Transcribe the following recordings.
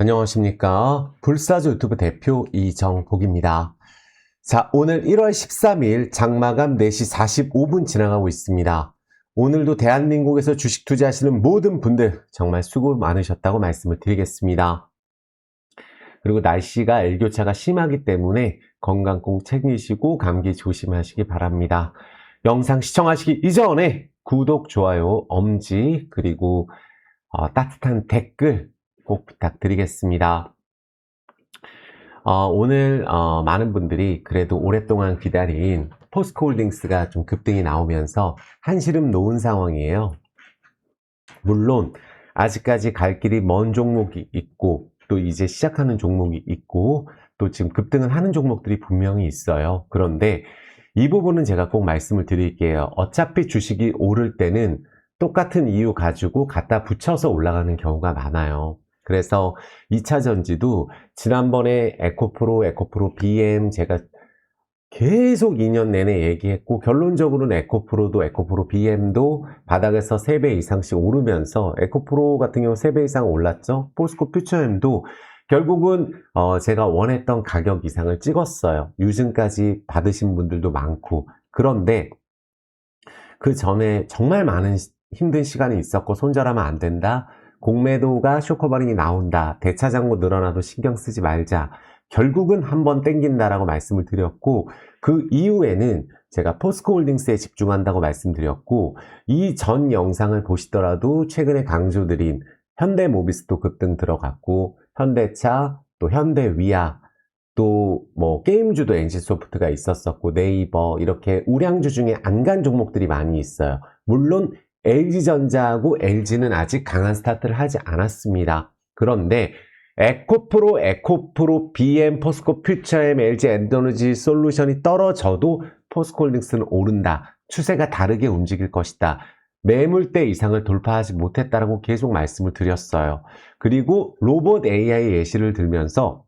안녕하십니까. 불사조 유튜브 대표 이정복입니다. 자, 오늘 1월 13일 장마감 4시 45분 지나가고 있습니다. 오늘도 대한민국에서 주식 투자하시는 모든 분들 정말 수고 많으셨다고 말씀을 드리겠습니다. 그리고 날씨가 일교차가 심하기 때문에 건강 꼭 챙기시고 감기 조심하시기 바랍니다. 영상 시청하시기 이전에 구독, 좋아요, 엄지, 그리고 따뜻한 댓글 꼭 부탁드리겠습니다. 오늘 많은 분들이 그래도 오랫동안 기다린 포스코홀딩스가 좀 급등이 나오면서 한시름 놓은 상황이에요. 물론 아직까지 갈 길이 먼 종목이 있고 또 이제 시작하는 종목이 있고 또 지금 급등을 하는 종목들이 분명히 있어요. 그런데 이 부분은 제가 꼭 말씀을 드릴게요. 어차피 주식이 오를 때는 똑같은 이유 가지고 갖다 붙여서 올라가는 경우가 많아요. 그래서 2차전지도 지난번에 에코프로 BM 제가 계속 2년 내내 얘기했고 결론적으로는 에코프로 BM도 바닥에서 3배 이상씩 오르면서 에코프로 같은 경우 3배 이상 올랐죠. 포스코 퓨처엠도 결국은 제가 원했던 가격 이상을 찍었어요. 유증까지 받으신 분들도 많고. 그런데 그 전에 정말 많은 힘든 시간이 있었고 손절하면 안 된다. 공매도가 쇼커버링이 나온다. 대차장고 늘어나도 신경 쓰지 말자. 결국은 한번 땡긴다라고 말씀을 드렸고 그 이후에는 제가 포스코홀딩스에 집중한다고 말씀드렸고 이 전 영상을 보시더라도 최근에 강조드린 현대모비스도 급등 들어갔고 현대차 또 현대위아 또 뭐 게임주도 NC소프트가 있었었고 네이버 이렇게 우량주 중에 안 간 종목들이 많이 있어요. 물론 LG전자하고 LG는 아직 강한 스타트를 하지 않았습니다. 그런데 에코프로, BM, 포스코 퓨처엠, LG 엔더너지 솔루션이 떨어져도 포스코홀딩스는 오른다. 추세가 다르게 움직일 것이다. 매물대 이상을 돌파하지 못했다라고 계속 말씀을 드렸어요. 그리고 로봇 AI 예시를 들면서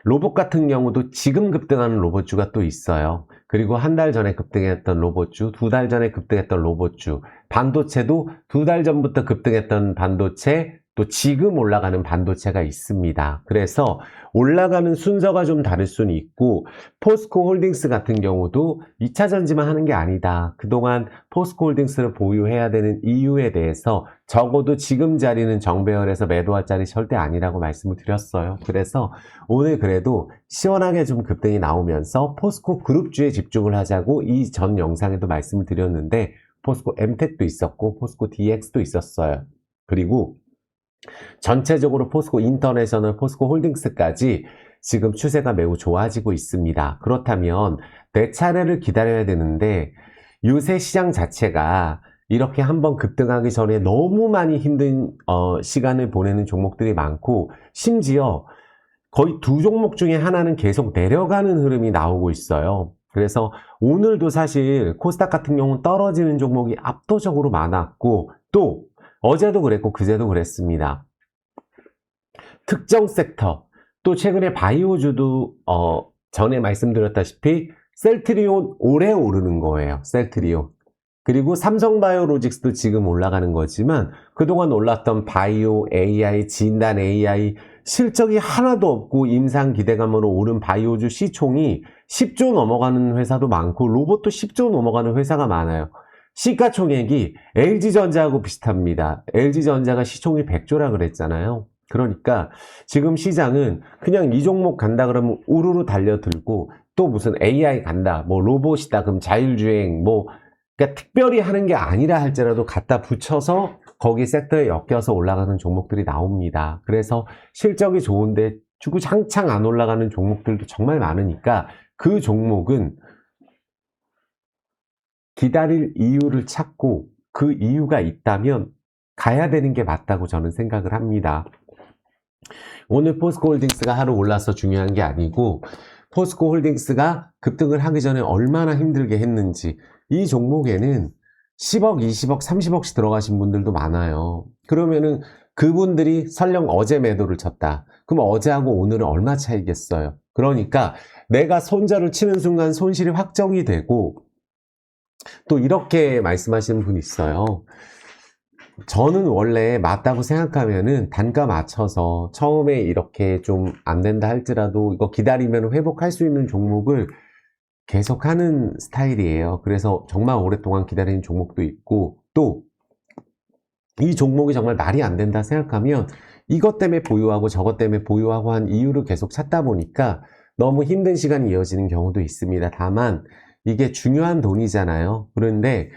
로봇 같은 경우도 지금 급등하는 로봇주가 또 있어요. 그리고 한 달 전에 급등했던 로봇주, 2달 전에 급등했던 로봇주, 반도체도 2달 전부터 급등했던 반도체, 또 지금 올라가는 반도체가 있습니다. 그래서 올라가는 순서가 좀 다를 수는 있고 포스코홀딩스 같은 경우도 2차전지만 하는 게 아니다. 그동안 포스코홀딩스를 보유해야 되는 이유에 대해서 적어도 지금 자리는 정배열에서 매도할 자리 절대 아니라고 말씀을 드렸어요. 그래서 오늘 그래도 시원하게 좀 급등이 나오면서 포스코 그룹주에 집중을 하자고 이 전 영상에도 말씀을 드렸는데 포스코 엠텍도 있었고 포스코 DX도 있었어요. 그리고 전체적으로 포스코 인터내셔널, 포스코 홀딩스까지 지금 추세가 매우 좋아지고 있습니다. 그렇다면 내 차례를 기다려야 되는데 요새 시장 자체가 이렇게 한번 급등하기 전에 너무 많이 힘든 시간을 보내는 종목들이 많고 심지어 거의 두 종목 중에 하나는 계속 내려가는 흐름이 나오고 있어요. 그래서 오늘도 사실 코스닥 같은 경우는 떨어지는 종목이 압도적으로 많았고 또 어제도 그랬고 그제도 그랬습니다. 특정 섹터 또 최근에 바이오주도 전에 말씀드렸다시피 셀트리온 오래 오르는 거예요. 셀트리온. 그리고 삼성바이오로직스도 지금 올라가는 거지만 그동안 올랐던 바이오, AI, 진단 AI 실적이 하나도 없고 임상 기대감으로 오른 바이오주 시총이 10조 넘어가는 회사도 많고 로봇도 10조 넘어가는 회사가 많아요. 시가총액이 LG전자하고 비슷합니다. LG전자가 시총이 100조라 그랬잖아요. 그러니까 지금 시장은 그냥 이 종목 간다 그러면 우르르 달려들고 또 무슨 AI 간다, 뭐 로봇이다, 그럼 자율주행, 뭐 그러니까 특별히 하는 게 아니라 할지라도 갖다 붙여서 거기 섹터에 엮여서 올라가는 종목들이 나옵니다. 그래서 실적이 좋은데 주구장창 안 올라가는 종목들도 정말 많으니까 그 종목은 기다릴 이유를 찾고 그 이유가 있다면 가야 되는 게 맞다고 저는 생각을 합니다. 오늘 포스코홀딩스가 하루 올라서 중요한 게 아니고 포스코홀딩스가 급등을 하기 전에 얼마나 힘들게 했는지 이 종목에는 10억, 20억, 30억씩 들어가신 분들도 많아요. 그러면은 그분들이 설령 어제 매도를 쳤다. 그럼 어제하고 오늘은 얼마 차이겠어요? 그러니까 내가 손절을 치는 순간 손실이 확정이 되고 또 이렇게 말씀하시는 분이 있어요. 저는 원래 맞다고 생각하면은 단가 맞춰서 처음에 이렇게 좀 안 된다 할지라도 이거 기다리면 회복할 수 있는 종목을 계속 하는 스타일이에요. 그래서 정말 오랫동안 기다리는 종목도 있고, 또 이 종목이 정말 말이 안 된다 생각하면 이것 때문에 보유하고 저것 때문에 보유하고 한 이유를 계속 찾다 보니까 너무 힘든 시간이 이어지는 경우도 있습니다. 다만 이게 중요한 돈이잖아요. 그런데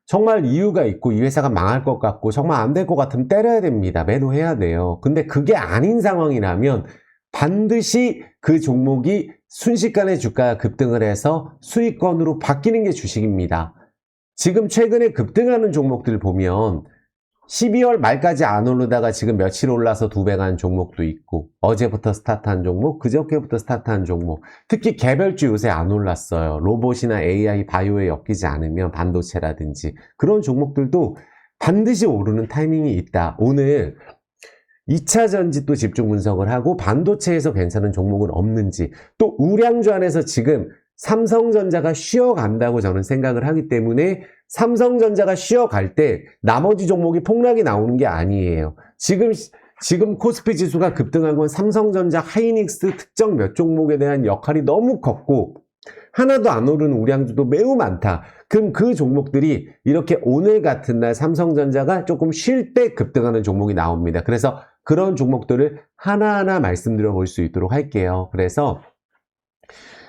정말 이유가 있고 이 회사가 망할 것 같고 정말 안 될 것 같으면 때려야 됩니다. 매도해야 돼요. 근데 그게 아닌 상황이라면 반드시 그 종목이 순식간에 주가가 급등을 해서 수익권으로 바뀌는 게 주식입니다. 지금 최근에 급등하는 종목들 보면 12월 말까지 안 오르다가 지금 며칠 올라서 2배 간 종목도 있고, 어제부터 스타트한 종목, 그저께부터 스타트한 종목, 특히 개별주 요새 안 올랐어요. 로봇이나 AI, 바이오에 엮이지 않으면 반도체라든지 그런 종목들도 반드시 오르는 타이밍이 있다. 오늘 2차 전지 또 집중 분석을 하고 반도체에서 괜찮은 종목은 없는지, 또 우량주 안에서 지금 삼성전자가 쉬어간다고 저는 생각을 하기 때문에 삼성전자가 쉬어갈 때 나머지 종목이 폭락이 나오는 게 아니에요. 지금 코스피 지수가 급등한 건 삼성전자, 하이닉스 특정 몇 종목에 대한 역할이 너무 컸고 하나도 안 오르는 우량주도 매우 많다. 그럼 그 종목들이 이렇게 오늘 같은 날 삼성전자가 조금 쉴 때 급등하는 종목이 나옵니다. 그래서 그런 종목들을 하나하나 말씀드려 볼 수 있도록 할게요. 그래서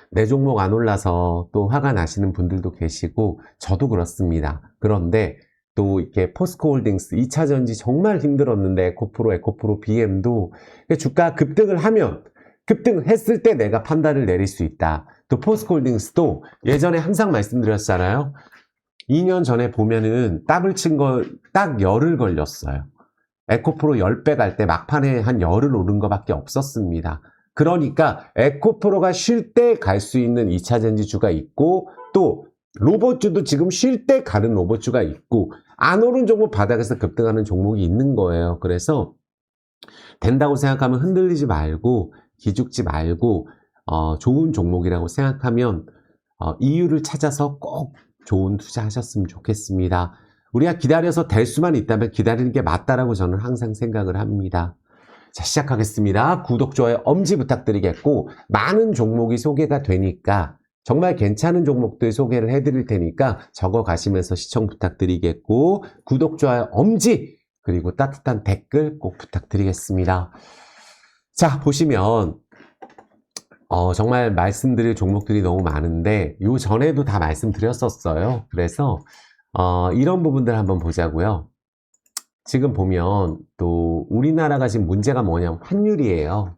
내 종목 안 올라서 또 화가 나시는 분들도 계시고 저도 그렇습니다. 그런데 또 이렇게 포스코홀딩스 2차전지 정말 힘들었는데 에코프로, BM도 주가 급등을 하면 급등했을 때 내가 판단을 내릴 수 있다. 또 포스코홀딩스도 예전에 항상 말씀드렸잖아요. 2년 전에 보면은 더블 친 거 딱 열흘 걸렸어요. 에코프로 10배 갈 때 막판에 한 열흘 오른 거밖에 없었습니다. 그러니까 에코프로가 쉴 때 갈 수 있는 2차전지주가 있고, 또 로봇주도 지금 쉴 때 가는 로봇주가 있고, 안 오른 종목 바닥에서 급등하는 종목이 있는 거예요. 그래서 된다고 생각하면 흔들리지 말고 기죽지 말고 좋은 종목이라고 생각하면 이유를 찾아서 꼭 좋은 투자하셨으면 좋겠습니다. 우리가 기다려서 될 수만 있다면 기다리는 게 맞다라고 저는 항상 생각을 합니다. 자, 시작하겠습니다. 구독, 좋아요, 엄지 부탁드리겠고, 많은 종목이 소개가 되니까 정말 괜찮은 종목들 소개를 해드릴 테니까 적어 가시면서 시청 부탁드리겠고, 구독, 좋아요, 엄지, 그리고 따뜻한 댓글 꼭 부탁드리겠습니다. 자, 보시면 정말 말씀드릴 종목들이 너무 많은데 요 전에도 다 말씀드렸었어요. 그래서 이런 부분들 한번 보자고요. 지금 보면 또 우리나라가 지금 문제가 뭐냐면 환율이에요.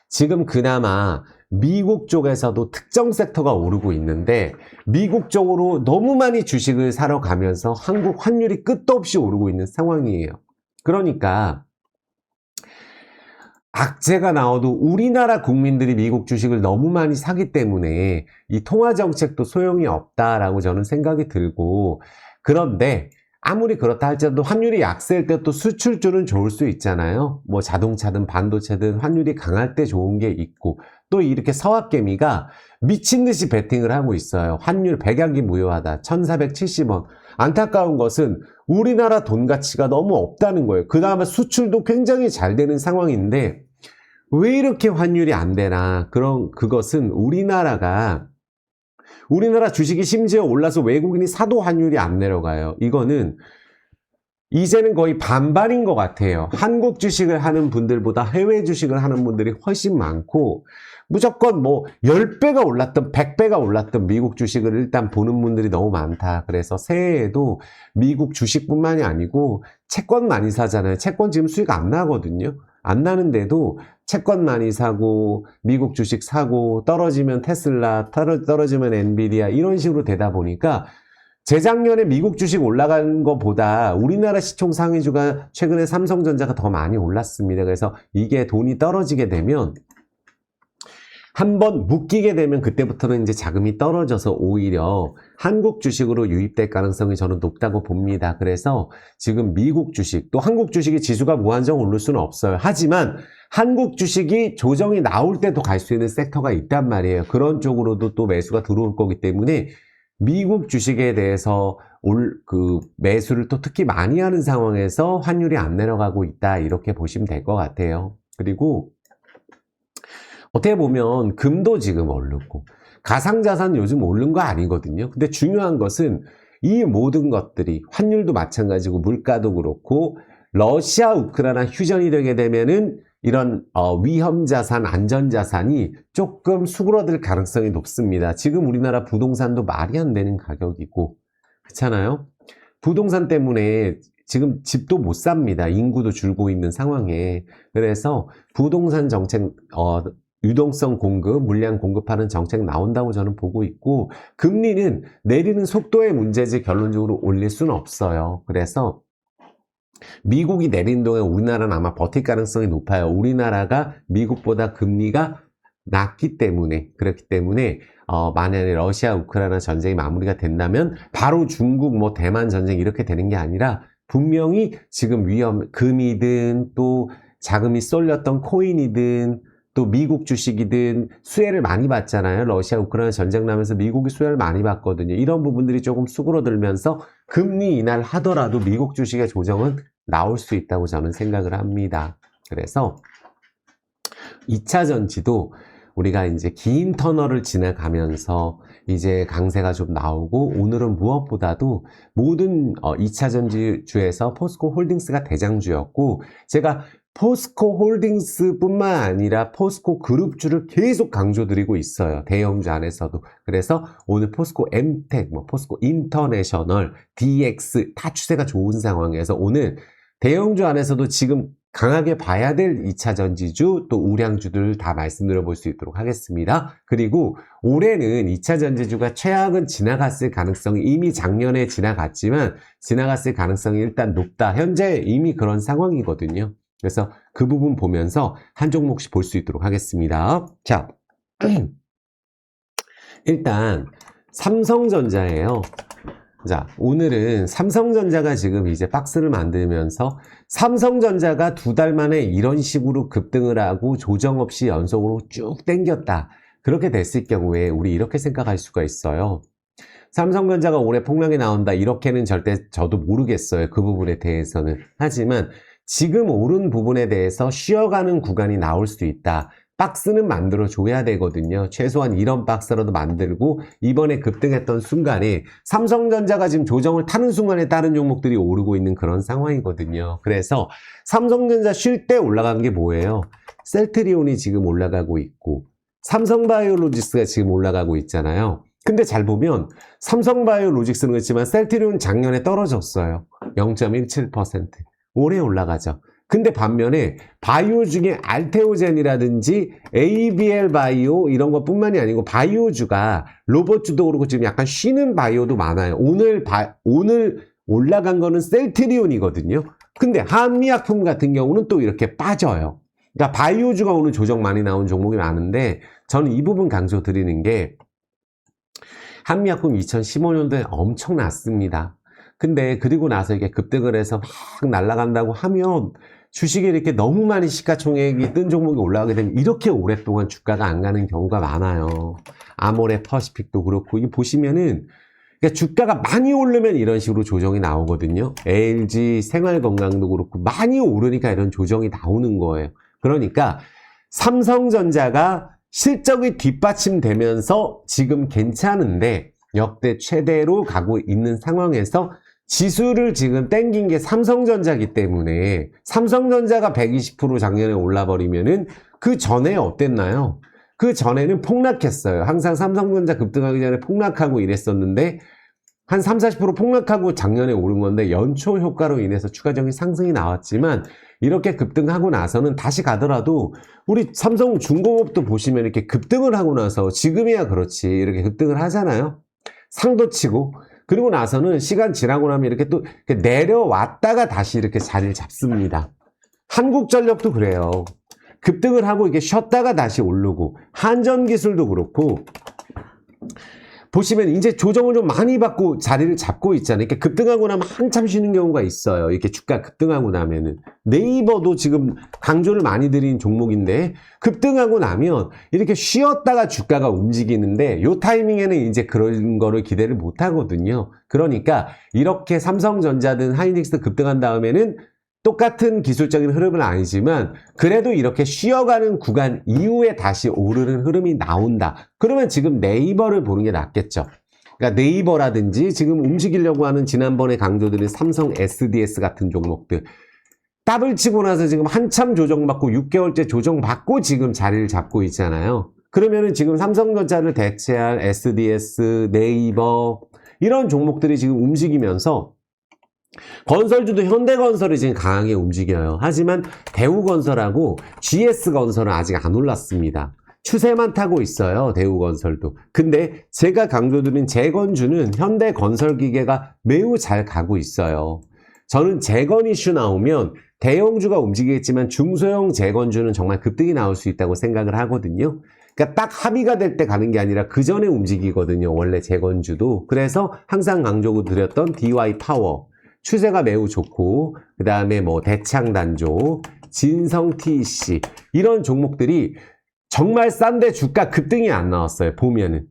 지금 그나마 미국 쪽에서도 특정 섹터가 오르고 있는데 미국 쪽으로 너무 많이 주식을 사러 가면서 한국 환율이 끝도 없이 오르고 있는 상황이에요. 그러니까 악재가 나와도 우리나라 국민들이 미국 주식을 너무 많이 사기 때문에 이 통화 정책도 소용이 없다라고 저는 생각이 들고, 그런데 아무리 그렇다 할지라도 환율이 약세일 때 또 수출주는 좋을 수 있잖아요. 뭐 자동차든 반도체든 환율이 강할 때 좋은 게 있고, 또 이렇게 서학개미가 미친 듯이 베팅을 하고 있어요. 환율 백약이 무효하다. 1470원. 안타까운 것은 우리나라 돈 가치가 너무 없다는 거예요. 그 다음에 수출도 굉장히 잘 되는 상황인데 왜 이렇게 환율이 안 되나? 그것은 우리나라 주식이 심지어 올라서 외국인이 사도 환율이 안 내려가요. 이거는 이제는 거의 반반인 것 같아요. 한국 주식을 하는 분들보다 해외 주식을 하는 분들이 훨씬 많고, 무조건 뭐 10배가 올랐던 100배가 올랐던 미국 주식을 일단 보는 분들이 너무 많다. 그래서 새해에도 미국 주식뿐만이 아니고 채권 많이 사잖아요. 채권 지금 수익 안 나거든요. 안 나는데도 채권 많이 사고 미국 주식 사고, 떨어지면 테슬라, 떨어지면 엔비디아, 이런 식으로 되다 보니까 재작년에 미국 주식 올라간 것보다 우리나라 시총 상위주가 최근에 삼성전자가 더 많이 올랐습니다. 그래서 이게 돈이 떨어지게 되면, 한번 묶이게 되면 그때부터는 이제 자금이 떨어져서 오히려 한국 주식으로 유입될 가능성이 저는 높다고 봅니다. 그래서 지금 미국 주식, 또 한국 주식이 지수가 무한정 오를 수는 없어요. 하지만 한국 주식이 조정이 나올 때도 갈 수 있는 섹터가 있단 말이에요. 그런 쪽으로도 또 매수가 들어올 거기 때문에 미국 주식에 대해서 매수를 또 특히 많이 하는 상황에서 환율이 안 내려가고 있다. 이렇게 보시면 될 것 같아요. 그리고 어떻게 보면 금도 지금 오르고 가상자산 요즘 오른 거 아니거든요. 근데 중요한 것은 이 모든 것들이 환율도 마찬가지고 물가도 그렇고 러시아 우크라이나 휴전이 되게 되면은 이런 위험자산, 안전자산이 조금 수그러들 가능성이 높습니다. 지금 우리나라 부동산도 말이 안 되는 가격이고 그렇잖아요. 부동산 때문에 지금 집도 못 삽니다. 인구도 줄고 있는 상황에. 그래서 부동산 정책, 유동성 공급, 물량 공급하는 정책 나온다고 저는 보고 있고 금리는 내리는 속도의 문제지 결론적으로 올릴 수는 없어요. 그래서 미국이 내린 동안 우리나라는 아마 버틸 가능성이 높아요. 우리나라가 미국보다 금리가 낮기 때문에 그렇기 때문에 만약에 러시아 우크라이나 전쟁이 마무리가 된다면 바로 중국 뭐 대만 전쟁 이렇게 되는 게 아니라 분명히 지금 금이든 또 자금이 쏠렸던 코인이든 또 미국 주식이든 수혜를 많이 받잖아요. 러시아 우크라이나 전쟁 나면서 미국이 수혜를 많이 받거든요. 이런 부분들이 조금 수그러들면서 금리 인하를 하더라도 미국 주식의 조정은 나올 수 있다고 저는 생각을 합니다. 그래서 2차 전지도 우리가 이제 긴 터널을 지나가면서 이제 강세가 좀 나오고 오늘은 무엇보다도 모든 2차 전지주에서 포스코 홀딩스가 대장주였고 제가 포스코 홀딩스뿐만 아니라 포스코 그룹주를 계속 강조드리고 있어요. 대형주 안에서도. 그래서 오늘 포스코 엠텍, 포스코 인터내셔널, DX 다 추세가 좋은 상황에서 오늘 대형주 안에서도 지금 강하게 봐야 될 2차 전지주 또 우량주들 다 말씀드려 볼 수 있도록 하겠습니다. 그리고 올해는 2차 전지주가 최악은 지나갔을 가능성이 이미 작년에 지나갔지만 지나갔을 가능성이 일단 높다. 현재 이미 그런 상황이거든요. 그래서 그 부분 보면서 한 종목씩 볼 수 있도록 하겠습니다. 자, 일단 삼성전자예요. 자, 오늘은 삼성전자가 지금 이제 박스를 만들면서 삼성전자가 2달 만에 이런 식으로 급등을 하고 조정 없이 연속으로 쭉 당겼다. 그렇게 됐을 경우에 우리 이렇게 생각할 수가 있어요. 삼성전자가 올해 폭락이 나온다. 이렇게는 절대 저도 모르겠어요. 그 부분에 대해서는. 하지만 지금 오른 부분에 대해서 쉬어가는 구간이 나올 수 있다. 박스는 만들어줘야 되거든요. 최소한 이런 박스라도 만들고 이번에 급등했던 순간에 삼성전자가 지금 조정을 타는 순간에 다른 종목들이 오르고 있는 그런 상황이거든요. 그래서 삼성전자 쉴 때 올라간 게 뭐예요? 셀트리온이 지금 올라가고 있고 삼성바이오로직스가 지금 올라가고 있잖아요. 근데 잘 보면 삼성바이오로직스는 그렇지만 셀트리온 작년에 떨어졌어요. 0.17%. 올해 올라가죠. 근데 반면에 바이오 중에 알테오젠이라든지 ABL 바이오 이런 것뿐만이 아니고 바이오주가 로봇주도 그렇고 지금 약간 쉬는 바이오도 많아요. 오늘 올라간 거는 셀트리온이거든요. 근데 한미약품 같은 경우는 또 이렇게 빠져요. 그러니까 바이오주가 오늘 조정 많이 나온 종목이 많은데 저는 이 부분 강조 드리는 게 한미약품 2015년도에 엄청 났습니다. 근데 그리고 나서 이게 급등을 해서 막 날아간다고 하면 주식이 이렇게 너무 많이 시가총액이 뜬 종목이 올라가게 되면 이렇게 오랫동안 주가가 안 가는 경우가 많아요. 아모레 퍼시픽도 그렇고 이게 보시면은 그러니까 주가가 많이 오르면 이런 식으로 조정이 나오거든요. LG 생활건강도 그렇고 많이 오르니까 이런 조정이 나오는 거예요. 그러니까 삼성전자가 실적이 뒷받침되면서 지금 괜찮은데 역대 최대로 가고 있는 상황에서 지수를 지금 땡긴 게 삼성전자기 때문에 삼성전자가 120% 작년에 올라버리면은 그 전에 어땠나요? 그 전에는 폭락했어요. 항상 삼성전자 급등하기 전에 폭락하고 이랬었는데 한 30-40% 폭락하고 작년에 오른 건데 연초 효과로 인해서 추가적인 상승이 나왔지만 이렇게 급등하고 나서는 다시 가더라도 우리 삼성중공업도 보시면 이렇게 급등을 하고 나서 지금이야 그렇지 이렇게 급등을 하잖아요. 상도 치고 그리고 나서는 시간 지나고 나면 이렇게 또 내려왔다가 다시 이렇게 자리를 잡습니다. 한국전력도 그래요. 급등을 하고 이렇게 쉬었다가 다시 오르고 한전기술도 그렇고 보시면 이제 조정을 좀 많이 받고 자리를 잡고 있잖아요. 이렇게 급등하고 나면 한참 쉬는 경우가 있어요. 이렇게 주가 급등하고 나면은. 네이버도 지금 강조를 많이 드린 종목인데 급등하고 나면 이렇게 쉬었다가 주가가 움직이는데 요 타이밍에는 이제 그런 거를 기대를 못 하거든요. 그러니까 이렇게 삼성전자든 하이닉스 급등한 다음에는 똑같은 기술적인 흐름은 아니지만 그래도 이렇게 쉬어가는 구간 이후에 다시 오르는 흐름이 나온다. 그러면 지금 네이버를 보는 게 낫겠죠. 그러니까 네이버라든지 지금 움직이려고 하는 지난번에 강조드린 삼성 SDS 같은 종목들 더블 치고 나서 지금 한참 조정받고 6개월째 조정받고 지금 자리를 잡고 있잖아요. 그러면은 지금 삼성전자를 대체할 SDS, 네이버 이런 종목들이 지금 움직이면서 건설주도 현대건설이 지금 강하게 움직여요. 하지만 대우건설하고 GS건설은 아직 안 올랐습니다. 추세만 타고 있어요. 대우건설도. 근데 제가 강조드린 재건주는 현대건설기계가 매우 잘 가고 있어요. 저는 재건 이슈 나오면 대형주가 움직이겠지만 중소형 재건주는 정말 급등이 나올 수 있다고 생각을 하거든요. 그러니까 딱 합의가 될 때 가는 게 아니라 그 전에 움직이거든요. 원래 재건주도. 그래서 항상 강조드렸던 DY파워. 추세가 매우 좋고 그 다음에 뭐 대창단조, 진성TC 이런 종목들이 정말 싼데 주가 급등이 안 나왔어요. 보면은.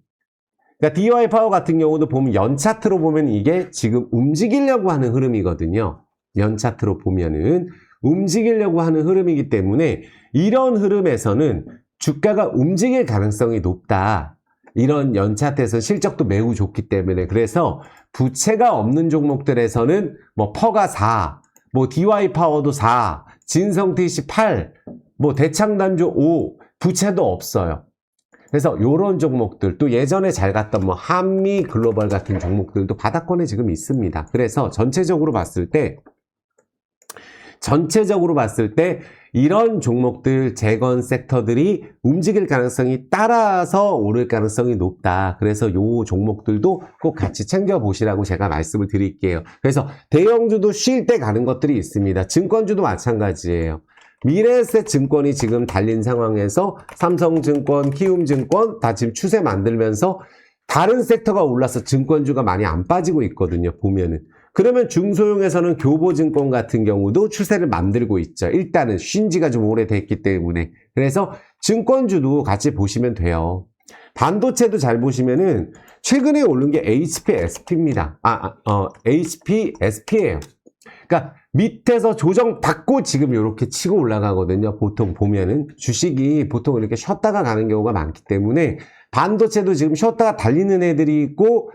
그러니까 DY파워 같은 경우도 보면 연차트로 보면 이게 지금 움직이려고 하는 흐름이거든요. 연차트로 보면은 움직이려고 하는 흐름이기 때문에 이런 흐름에서는 주가가 움직일 가능성이 높다. 이런 연차트에서 실적도 매우 좋기 때문에 그래서 부채가 없는 종목들에서는 뭐 퍼가 4, 뭐 DY파워도 4, 진성TC 8, 뭐 대창단조 5, 부채도 없어요. 그래서 이런 종목들 또 예전에 잘 갔던 뭐 한미글로벌 같은 종목들도 바닥권에 지금 있습니다. 그래서 전체적으로 봤을 때 이런 종목들 재건 섹터들이 움직일 가능성이 따라서 오를 가능성이 높다. 그래서 요 종목들도 꼭 같이 챙겨보시라고 제가 말씀을 드릴게요. 그래서 대형주도 쉴 때 가는 것들이 있습니다. 증권주도 마찬가지예요. 미래에셋 증권이 지금 달린 상황에서 삼성증권, 키움증권 다 지금 추세 만들면서 다른 섹터가 올라서 증권주가 많이 안 빠지고 있거든요. 보면은. 그러면 중소형에서는 교보증권 같은 경우도 추세를 만들고 있죠. 일단은 쉰 지가 좀 오래됐기 때문에. 그래서 증권주도 같이 보시면 돼요. 반도체도 잘 보시면은 최근에 오른 게 HPSP입니다. HPSP예요. 그러니까 밑에서 조정받고 지금 이렇게 치고 올라가거든요. 보통 보면은 주식이 보통 이렇게 쉬었다가 가는 경우가 많기 때문에 반도체도 지금 쉬었다가 달리는 애들이 있고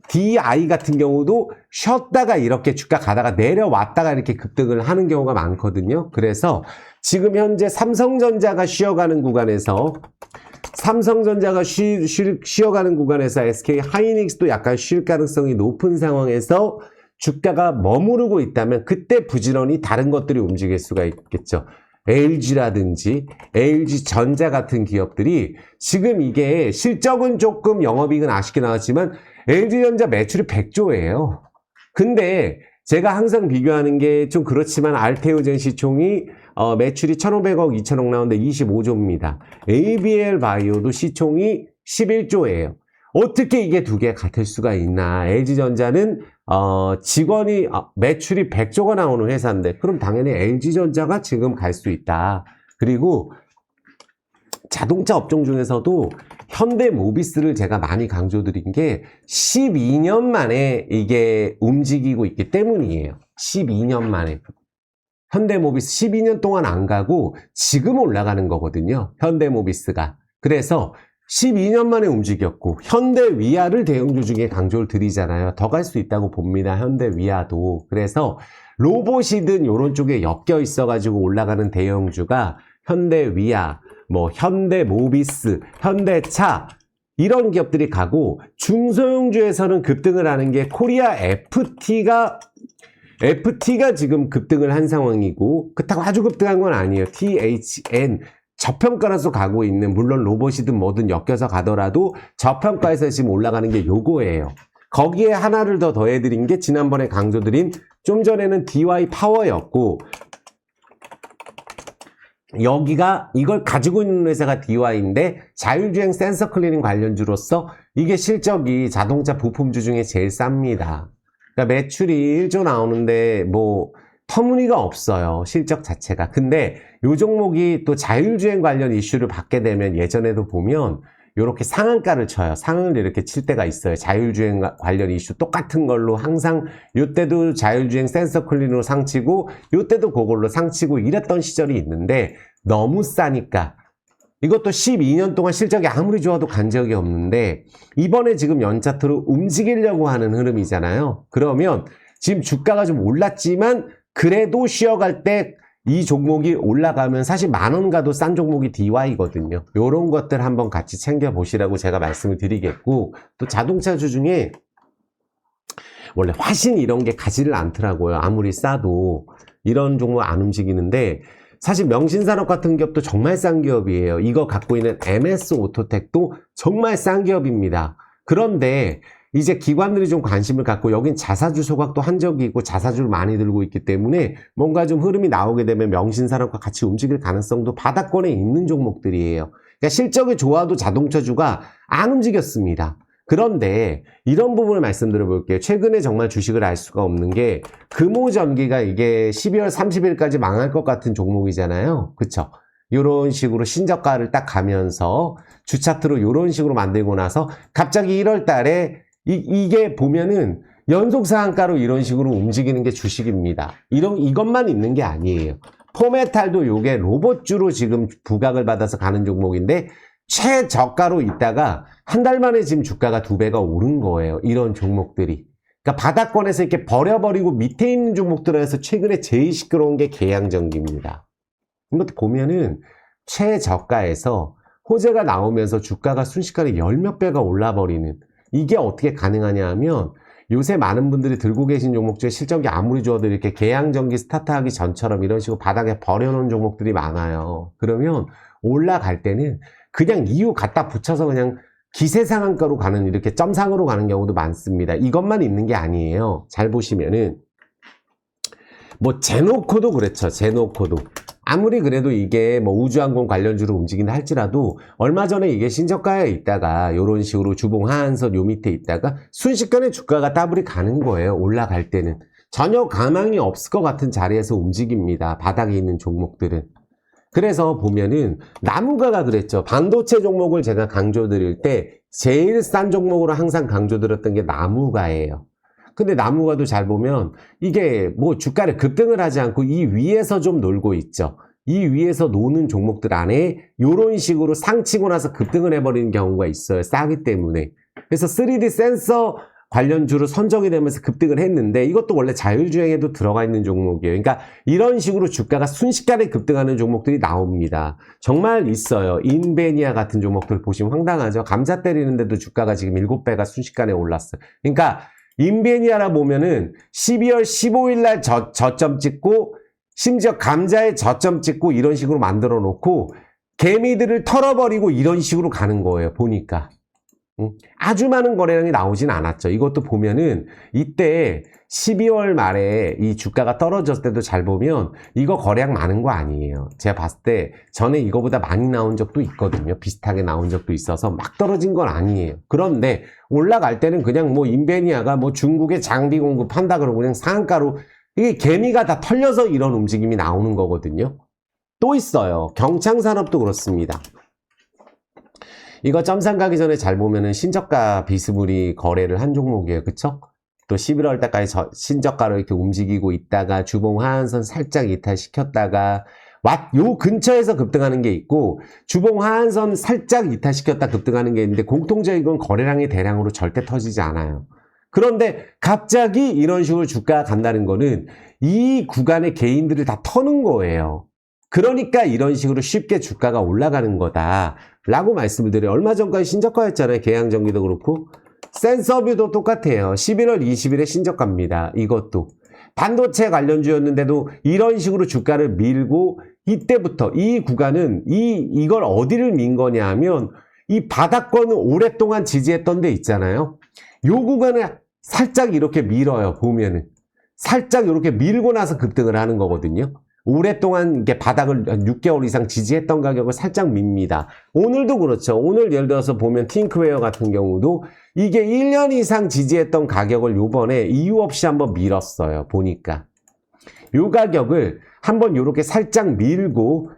DI 같은 경우도 쉬었다가 이렇게 주가 가다가 내려왔다가 이렇게 급등을 하는 경우가 많거든요. 그래서 지금 현재 삼성전자가 쉬어가는 구간에서 쉬어가는 구간에서 SK 하이닉스도 약간 쉴 가능성이 높은 상황에서 주가가 머무르고 있다면 그때 부지런히 다른 것들이 움직일 수가 있겠죠. LG라든지 LG전자 같은 기업들이 지금 이게 실적은 조금 영업이익은 아쉽게 나왔지만 LG전자 매출이 100조예요. 근데 제가 항상 비교하는 게 좀 그렇지만 알테오젠 시총이 매출이 1,500억, 2,000억 나오는데 25조입니다. ABL 바이오도 시총이 11조예요. 어떻게 이게 두 개 같을 수가 있나? LG전자는 직원이 매출이 100조가 나오는 회사인데 그럼 당연히 LG전자가 지금 갈 수 있다. 그리고 자동차 업종 중에서도 현대모비스를 제가 많이 강조드린 게 12년 만에 이게 움직이고 있기 때문이에요. 12년 만에. 현대모비스 12년 동안 안 가고 지금 올라가는 거거든요. 현대모비스가. 그래서 12년 만에 움직였고 현대위아를 대형주 중에 강조를 드리잖아요. 더 갈 수 있다고 봅니다. 현대위아도. 그래서 로봇이든 이런 쪽에 엮여 있어가지고 올라가는 대형주가 현대위아, 뭐 현대모비스, 현대차 이런 기업들이 가고 중소형주에서는 급등을 하는 게 코리아 FT가 지금 급등을 한 상황이고 그렇다고 아주 급등한 건 아니에요. THN 저평가라서 가고 있는 물론 로봇이든 뭐든 엮여서 가더라도 저평가에서 지금 올라가는 게 요거예요. 거기에 하나를 더 더해드린 게 지난번에 강조드린 좀 전에는 DY 파워였고 여기가 이걸 가지고 있는 회사가 DY인데 자율주행 센서 클리닝 관련주로서 이게 실적이 자동차 부품주 중에 제일 쌉니다. 그러니까 매출이 1조 나오는데 뭐 터무니가 없어요. 실적 자체가. 근데 요 종목이 또 자율주행 관련 이슈를 받게 되면 예전에도 보면 요렇게 상한가를 쳐요. 상을 이렇게 칠 때가 있어요. 자율주행 관련 이슈 똑같은 걸로 항상 요때도 자율주행 센서 클린으로 상치고 요때도 그걸로 상치고 이랬던 시절이 있는데 너무 싸니까 이것도 12년 동안 실적이 아무리 좋아도 간 적이 없는데 이번에 지금 연차트로 움직이려고 하는 흐름이잖아요. 그러면 지금 주가가 좀 올랐지만 그래도 쉬어갈 때 이 종목이 올라가면 사실 10,000원 가도 싼 종목이 DY거든요. 요런 것들 한번 같이 챙겨보시라고 제가 말씀을 드리겠고, 또 자동차주 중에 원래 화신 이런 게 가지를 않더라고요. 아무리 싸도 이런 종목 안 움직이는데 사실 명신산업 같은 기업도 정말 싼 기업이에요. 이거 갖고 있는 MS 오토텍도 정말 싼 기업입니다. 그런데 이제 기관들이 좀 관심을 갖고 여긴 자사주 소각도 한 적이 있고 자사주를 많이 들고 있기 때문에 뭔가 좀 흐름이 나오게 되면 명신산업과 같이 움직일 가능성도 바닥권에 있는 종목들이에요. 그러니까 실적이 좋아도 자동차주가 안 움직였습니다. 그런데 이런 부분을 말씀드려 볼게요. 최근에 정말 주식을 알 수가 없는 게 금호전기가 이게 12월 30일까지 망할 것 같은 종목이잖아요. 그쵸? 이런 식으로 신저가를 딱 가면서 주차트로 이런 식으로 만들고 나서 갑자기 1월 달에 이게 보면은 연속 상한가로 이런 식으로 움직이는 게 주식입니다. 이것만 있는 게 아니에요. 포메탈도 요게 로봇주로 지금 부각을 받아서 가는 종목인데 최저가로 있다가 한 달 만에 지금 주가가 2배가 오른 거예요. 이런 종목들이. 그러니까 바닥권에서 이렇게 버려버리고 밑에 있는 종목들에서 최근에 제일 시끄러운 게 계양전기입니다. 이것도 보면은 최저가에서 호재가 나오면서 주가가 순식간에 10몇 배가 올라버리는, 이게 어떻게 가능하냐 하면 요새 많은 분들이 들고 계신 종목 중에 실적이 아무리 좋아도 이렇게 계양전기 스타트하기 전처럼 이런 식으로 바닥에 버려놓은 종목들이 많아요. 그러면 올라갈 때는 그냥 이유 갖다 붙여서 그냥 기세 상한가로 가는, 이렇게 점상으로 가는 경우도 많습니다. 이것만 있는 게 아니에요. 잘 보시면은 뭐 제노코도 그렇죠. 제노코도 아무리 그래도 이게 뭐 우주항공 관련주로 움직인다 할지라도 얼마 전에 이게 신저가에 있다가 이런 식으로 주봉 하한선 요 밑에 있다가 순식간에 주가가 더블이 가는 거예요. 올라갈 때는 전혀 가망이 없을 것 같은 자리에서 움직입니다. 바닥에 있는 종목들은. 그래서 보면은 나무가가 그랬죠. 반도체 종목을 제가 강조드릴 때 제일 싼 종목으로 항상 강조드렸던 게 나무가예요. 근데 나무가도 잘 보면 이게 뭐 주가를 급등을 하지 않고 이 위에서 좀 놀고 있죠. 이 위에서 노는 종목들 안에 이런 식으로 상치고 나서 급등을 해버리는 경우가 있어요. 싸기 때문에. 그래서 3D 센서 관련주로 선정이 되면서 급등을 했는데 이것도 원래 자율주행에도 들어가 있는 종목이에요. 그러니까 이런 식으로 주가가 순식간에 급등하는 종목들이 나옵니다. 정말 있어요. 인베니아 같은 종목들 보시면 황당하죠. 감자 때리는데도 주가가 지금 7배가 순식간에 올랐어요. 그러니까 인베니아라 보면은 12월 15일 날 저점 찍고 심지어 감자에 저점 찍고 이런 식으로 만들어 놓고 개미들을 털어버리고 이런 식으로 가는 거예요. 보니까. 아주 많은 거래량이 나오진 않았죠. 이것도 보면은 이때 12월 말에 이 주가가 떨어졌을 때도 잘 보면 이거 거래량 많은 거 아니에요. 제가 봤을 때 전에 이거보다 많이 나온 적도 있거든요. 비슷하게 나온 적도 있어서 막 떨어진 건 아니에요. 그런데 올라갈 때는 그냥 뭐 인베니아가 뭐 중국에 장비 공급한다 그러고 그냥 상한가로 이게 개미가 다 털려서 이런 움직임이 나오는 거거든요. 또 있어요. 경창산업도 그렇습니다. 이거 점상 가기 전에 잘 보면은 신저가 비스무리 거래를 한 종목이에요. 그쵸? 또 11월 달까지 신저가로 이렇게 움직이고 있다가 주봉 하한선 살짝 이탈시켰다가 요 근처에서 급등하는 게 있고 주봉 하한선 살짝 이탈시켰다 급등하는 게 있는데 공통적인 거래량이 대량으로 절대 터지지 않아요. 그런데 갑자기 이런 식으로 주가가 간다는 거는 이 구간의 개인들을 다 터는 거예요. 그러니까 이런 식으로 쉽게 주가가 올라가는 거다 라고 말씀을 드려요. 얼마 전까지 신저가였잖아요. 계양전기도 그렇고 센서뷰도 똑같아요. 11월 20일에 신저가입니다. 이것도 반도체 관련주였는데도 이런 식으로 주가를 밀고 이때부터 이 구간은 이걸 어디를 민 거냐 하면 이 바닥권을 오랫동안 지지했던 데 있잖아요. 요 구간을 살짝 이렇게 밀어요. 보면은 살짝 이렇게 밀고 나서 급등을 하는 거거든요. 오랫동안 이게 바닥을 6개월 이상 지지했던 가격을 살짝 밉니다. 오늘도 그렇죠. 오늘 예를 들어서 보면 팅크웨어 같은 경우도 이게 1년 이상 지지했던 가격을 요번에 이유 없이 한번 밀었어요. 보니까. 요 가격을 한번 요렇게 살짝 밀고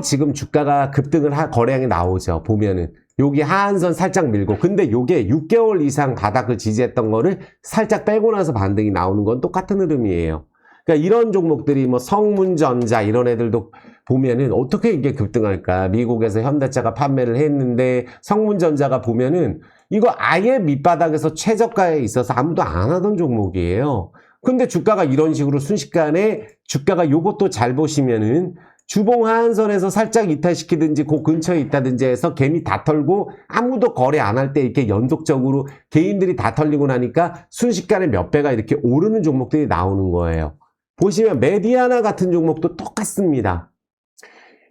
지금 주가가 급등을 거래량이 나오죠. 보면은. 여기 하한선 살짝 밀고 근데 요게 6개월 이상 바닥을 지지했던 거를 살짝 빼고 나서 반등이 나오는 건 똑같은 흐름이에요. 그러니까 이런 종목들이 뭐 성문전자 이런 애들도 보면은 어떻게 이게 급등할까? 미국에서 현대차가 판매를 했는데 성문전자가 보면은 이거 아예 밑바닥에서 최저가에 있어서 아무도 안 하던 종목이에요. 근데 주가가 이런 식으로 순식간에 주가가 요것도 잘 보시면은 주봉 하한선에서 살짝 이탈시키든지 그 근처에 있다든지 해서 개미 다 털고 아무도 거래 안 할 때 이렇게 연속적으로 개인들이 다 털리고 나니까 순식간에 몇 배가 이렇게 오르는 종목들이 나오는 거예요. 보시면 메디아나 같은 종목도 똑같습니다.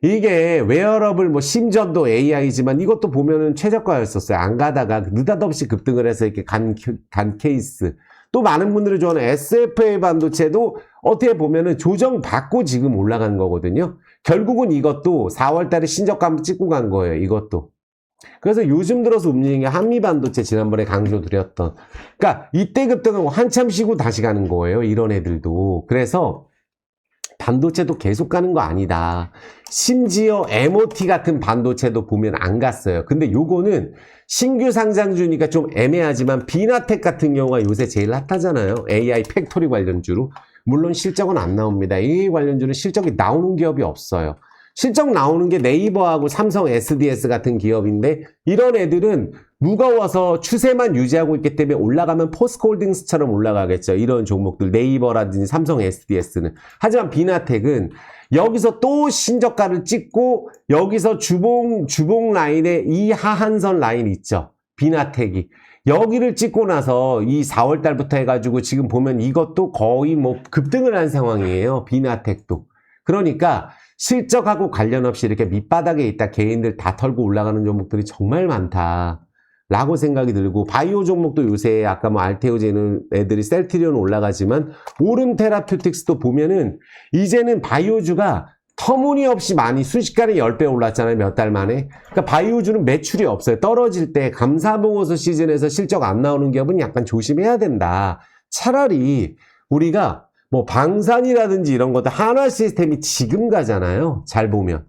이게 웨어러블 뭐 심전도 AI지만 이것도 보면은 최저가였었어요. 안 가다가 느닷없이 급등을 해서 이렇게 간 케이스. 또 많은 분들이 좋아하는 SFA 반도체도 어떻게 보면은 조정받고 지금 올라간 거거든요. 결국은 이것도 4월 달에 신저가 한번 찍고 간 거예요. 이것도. 그래서 요즘 들어서 움직이는 게 한미반도체 지난번에 강조 드렸던. 그러니까 이때 급등하고 한참 쉬고 다시 가는 거예요. 이런 애들도. 그래서 반도체도 계속 가는 거 아니다. 심지어 MOT 같은 반도체도 보면 안 갔어요. 근데 요거는 신규 상장주니까 좀 애매하지만 비나텍 같은 경우가 요새 제일 핫하잖아요. AI 팩토리 관련주로. 물론 실적은 안 나옵니다. AI 관련주는 실적이 나오는 기업이 없어요. 실적 나오는 게 네이버하고 삼성 SDS 같은 기업인데 이런 애들은 무거워서 추세만 유지하고 있기 때문에 올라가면 포스코홀딩스처럼 올라가겠죠. 이런 종목들 네이버라든지 삼성 SDS는. 하지만 비나텍은 여기서 또 신저가를 찍고 여기서 주봉 라인에 이 하한선 라인 있죠. 비나텍이. 여기를 찍고 나서 이 4월 달부터 해가지고 지금 보면 이것도 거의 뭐 급등을 한 상황이에요. 비나텍도. 그러니까 실적하고 관련 없이 이렇게 밑바닥에 있다 개인들 다 털고 올라가는 종목들이 정말 많다. 라고 생각이 들고 바이오 종목도 요새 아까 뭐 알테오제는 애들이 셀트리온 올라가지만 오름 테라퓨틱스도 보면은 이제는 바이오주가 터무니없이 많이 순식간에 10배 올랐잖아요. 몇 달 만에. 그러니까 바이오주는 매출이 없어요. 떨어질 때 감사봉어서 시즌에서 실적 안 나오는 기업은 약간 조심해야 된다. 차라리 우리가 뭐 방산이라든지 이런 것도 하나 시스템이 지금 가잖아요. 잘 보면.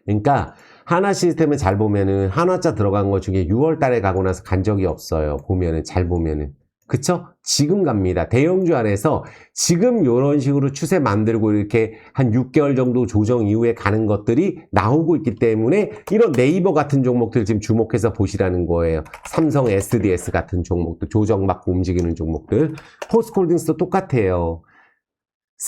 그러니까 하나 시스템을 잘 보면은 한화자 들어간 것 중에 6월 달에 가고 나서 간 적이 없어요. 보면은 잘 보면은. 그쵸? 지금 갑니다. 대형주 안에서 지금 이런 식으로 추세 만들고 이렇게 한 6개월 정도 조정 이후에 가는 것들이 나오고 있기 때문에 이런 네이버 같은 종목들 지금 주목해서 보시라는 거예요. 삼성 SDS 같은 종목들, 조정받고 움직이는 종목들. 포스코홀딩스도 똑같아요.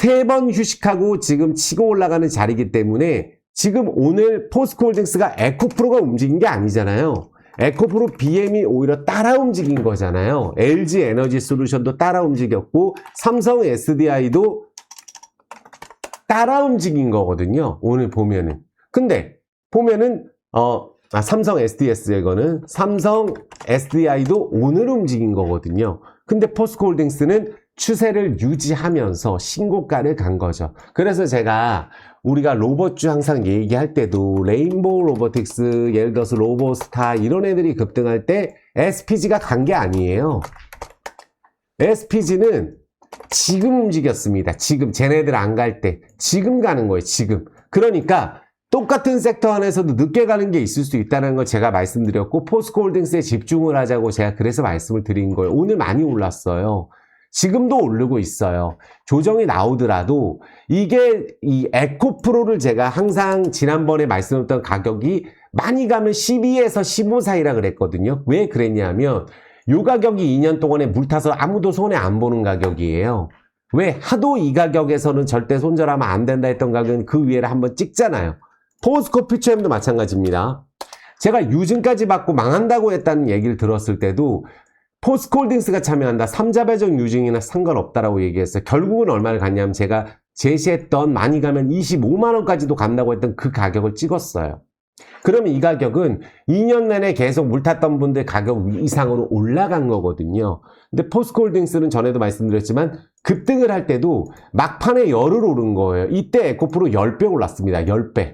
3번 휴식하고 지금 치고 올라가는 자리이기 때문에 지금 오늘 포스코홀딩스가 에코프로가 움직인 게 아니잖아요. 에코프로 BM이 오히려 따라 움직인 거잖아요. LG 에너지 솔루션도 따라 움직였고 삼성 SDI도 따라 움직인 거거든요. 오늘 보면은. 근데 보면은 삼성 SDS 이거는 삼성 SDI도 오늘 움직인 거거든요. 근데 포스코홀딩스는 추세를 유지하면서 신고가를 간 거죠. 그래서 제가 우리가 로봇주 항상 얘기할 때도 레인보우 로보틱스, 예를 들어서 로보스타 이런 애들이 급등할 때 SPG가 간 게 아니에요. SPG는 지금 움직였습니다. 지금 쟤네들 안 갈 때 지금 가는 거예요. 지금. 그러니까 똑같은 섹터 안에서도 늦게 가는 게 있을 수 있다는 걸 제가 말씀드렸고 포스코홀딩스에 집중을 하자고 제가 그래서 말씀을 드린 거예요. 오늘 많이 올랐어요. 지금도 오르고 있어요. 조정이 나오더라도 이게 이 에코프로를 제가 항상 지난번에 말씀드렸던 가격이 많이 가면 12에서 15 사이라 그랬거든요. 왜 그랬냐면 이 가격이 2년 동안에 물 타서 아무도 손해 안 보는 가격이에요. 왜? 하도 이 가격에서는 절대 손절하면 안 된다 했던 가격은 그 위에를 한번 찍잖아요. 포스코 퓨처엠도 마찬가지입니다. 제가 유증까지 받고 망한다고 했다는 얘기를 들었을 때도 포스코홀딩스가 참여한다. 3자 배정 유증이나 상관없다라고 얘기했어요. 결국은 얼마를 갔냐면 제가 제시했던 많이 가면 25만원까지도 간다고 했던 그 가격을 찍었어요. 그러면 이 가격은 2년 내내 계속 물 탔던 분들 가격 이상으로 올라간 거거든요. 근데 포스코홀딩스는 전에도 말씀드렸지만 급등을 할 때도 막판에 열을 오른 거예요. 이때 에코프로 10배 올랐습니다. 10배.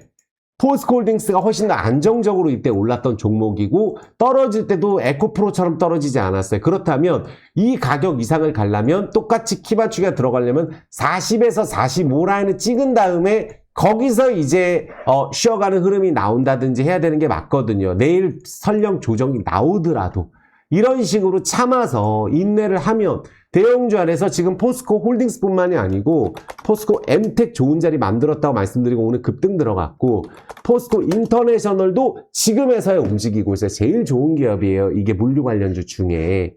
포스코홀딩스가 훨씬 더 안정적으로 이때 올랐던 종목이고 떨어질 때도 에코프로처럼 떨어지지 않았어요. 그렇다면 이 가격 이상을 가려면 똑같이 키 맞추기가 들어가려면 40에서 45 라인을 찍은 다음에 거기서 이제 쉬어가는 흐름이 나온다든지 해야 되는 게 맞거든요. 내일 설령 조정이 나오더라도 이런 식으로 참아서 인내를 하면 대형주 안에서 지금 포스코 홀딩스뿐만이 아니고 포스코 엠텍 좋은 자리 만들었다고 말씀드리고 오늘 급등 들어갔고 포스코 인터내셔널도 지금에서야 움직이고 있어요. 제일 좋은 기업이에요. 이게 물류 관련주 중에.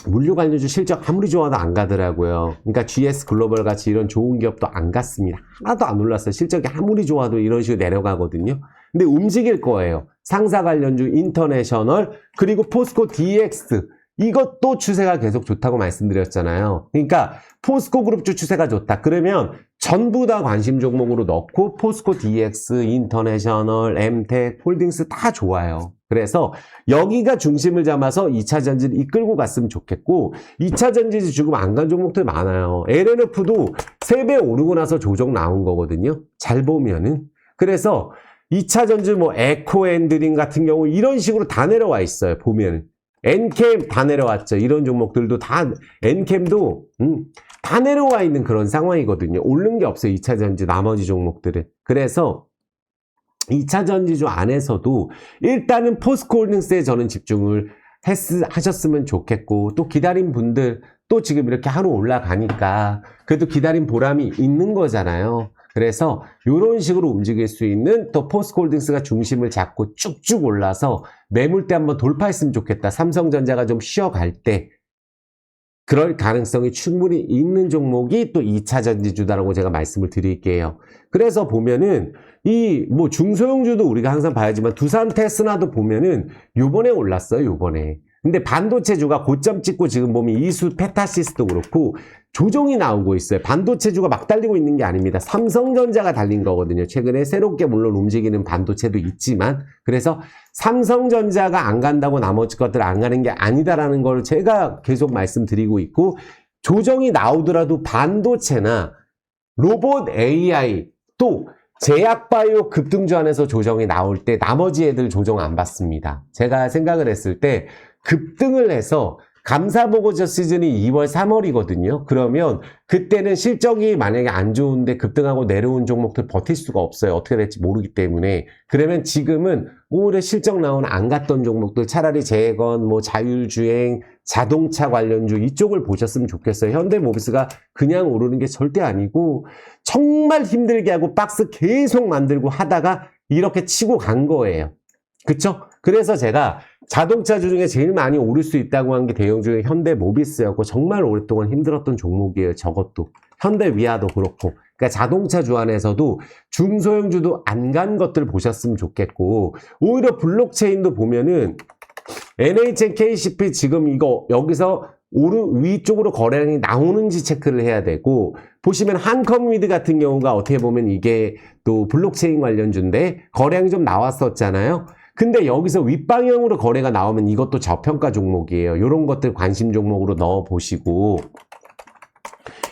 물류 관련주 실적 아무리 좋아도 안 가더라고요. 그러니까 GS 글로벌 같이 이런 좋은 기업도 안 갔습니다. 하나도 안 올랐어요. 실적이 아무리 좋아도 이런 식으로 내려가거든요. 근데 움직일 거예요. 상사 관련주 인터내셔널 그리고 포스코 DX 이것도 추세가 계속 좋다고 말씀드렸잖아요. 그러니까 포스코 그룹주 추세가 좋다. 그러면 전부 다 관심 종목으로 넣고 포스코 DX, 인터내셔널, 엠텍, 홀딩스 다 좋아요. 그래서 여기가 중심을 잡아서 2차 전지를 이끌고 갔으면 좋겠고 2차 전지 지금 안 간 종목들 많아요. LNF도 3배 오르고 나서 조정 나온 거거든요. 잘 보면은. 그래서 2차 전지 뭐 에코앤드림 같은 경우 이런 식으로 다 내려와 있어요. 보면은. 엔캠 다 내려왔죠. 이런 종목들도 다 엔캠도 다 내려와 있는 그런 상황이거든요. 오른 게 없어요. 2차 전지 나머지 종목들은. 그래서 2차 전지주 안에서도 일단은 포스코홀딩스에 저는 집중을 하셨으면 좋겠고 또 기다린 분들 또 지금 이렇게 하루 올라가니까 그래도 기다린 보람이 있는 거잖아요. 그래서 이런 식으로 움직일 수 있는 또 포스코홀딩스가 중심을 잡고 쭉쭉 올라서 매물대 한번 돌파했으면 좋겠다. 삼성전자가 좀 쉬어갈 때 그럴 가능성이 충분히 있는 종목이 또 2차 전지주다라고 제가 말씀을 드릴게요. 그래서 보면은 이 뭐 중소형주도 우리가 항상 봐야지만 두산 테스나도 보면은 요번에 올랐어요. 요번에. 근데 반도체주가 고점 찍고 지금 보면 이수 페타시스도 그렇고 조정이 나오고 있어요. 반도체주가 막 달리고 있는 게 아닙니다. 삼성전자가 달린 거거든요. 최근에 새롭게 물론 움직이는 반도체도 있지만 그래서 삼성전자가 안 간다고 나머지 것들 안 가는 게 아니다라는 걸 제가 계속 말씀드리고 있고 조정이 나오더라도 반도체나 로봇 AI 또 제약바이오 급등주 안에서 조정이 나올 때 나머지 애들 조정 안 받습니다. 제가 생각을 했을 때 급등을 해서 감사보고서 시즌이 2월, 3월이거든요. 그러면 그때는 실적이 만약에 안 좋은데 급등하고 내려온 종목들 버틸 수가 없어요. 어떻게 될지 모르기 때문에. 그러면 지금은 올해 실적 나온 안 갔던 종목들 차라리 재건, 뭐 자율주행, 자동차 관련주 이쪽을 보셨으면 좋겠어요. 현대모비스가 그냥 오르는 게 절대 아니고 정말 힘들게 하고 박스 계속 만들고 하다가 이렇게 치고 간 거예요. 그쵸? 그래서 제가 자동차주 중에 제일 많이 오를 수 있다고 한 게 대형주의 현대모비스였고 정말 오랫동안 힘들었던 종목이에요. 저것도. 현대위아도 그렇고. 그러니까 자동차주 안에서도 중소형주도 안 간 것들 보셨으면 좋겠고 오히려 블록체인도 보면은 NHN KCP 지금 이거 여기서 위쪽으로 거래량이 나오는지 체크를 해야 되고 보시면 한컴위드 같은 경우가 어떻게 보면 이게 또 블록체인 관련주인데 거래량이 좀 나왔었잖아요. 근데 여기서 윗방향으로 거래가 나오면 이것도 저평가 종목이에요. 이런 것들 관심 종목으로 넣어보시고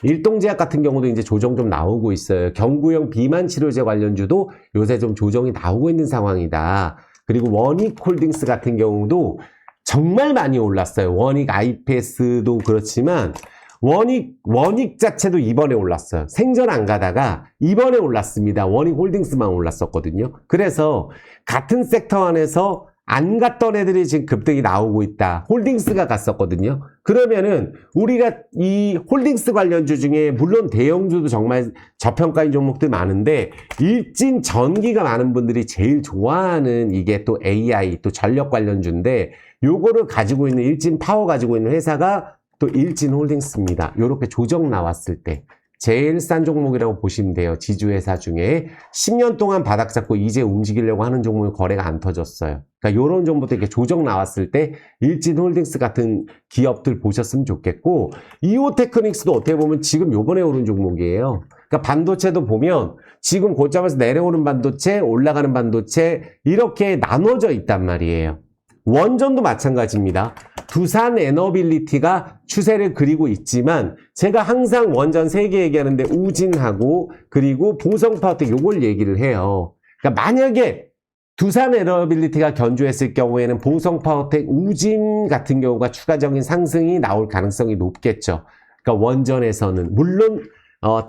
일동제약 같은 경우도 이제 조정 좀 나오고 있어요. 경구용 비만 치료제 관련주도 요새 좀 조정이 나오고 있는 상황이다. 그리고 원익홀딩스 같은 경우도 정말 많이 올랐어요. 원익 IPS도 그렇지만 원익 자체도 이번에 올랐어요. 생전 안 가다가 이번에 올랐습니다. 원익홀딩스만 올랐었거든요. 그래서 같은 섹터 안에서 안 갔던 애들이 지금 급등이 나오고 있다. 홀딩스가 갔었거든요. 그러면은 우리가 이 홀딩스 관련주 중에 물론 대형주도 정말 저평가인 종목들 많은데 일진 전기가 많은 분들이 제일 좋아하는 이게 또 AI 또 전력 관련주인데 요거를 가지고 있는 일진 파워 가지고 있는 회사가 또 일진홀딩스입니다. 이렇게 조정 나왔을 때 제일 싼 종목이라고 보시면 돼요. 지주회사 중에 10년 동안 바닥 잡고 이제 움직이려고 하는 종목이 거래가 안 터졌어요. 그러니까 이런 종목도 이렇게 조정 나왔을 때 일진홀딩스 같은 기업들 보셨으면 좋겠고 이오테크닉스도 어떻게 보면 지금 요번에 오른 종목이에요. 그러니까 반도체도 보면 지금 고점에서 내려오는 반도체, 올라가는 반도체 이렇게 나눠져 있단 말이에요. 원전도 마찬가지입니다. 두산 에너빌리티가 추세를 그리고 있지만 제가 항상 원전 3개 얘기하는데 우진하고 그리고 보성파워텍 요걸 얘기를 해요. 그러니까 만약에 두산 에너빌리티가 견주했을 경우에는 보성파워텍, 우진 같은 경우가 추가적인 상승이 나올 가능성이 높겠죠. 그러니까 원전에서는 물론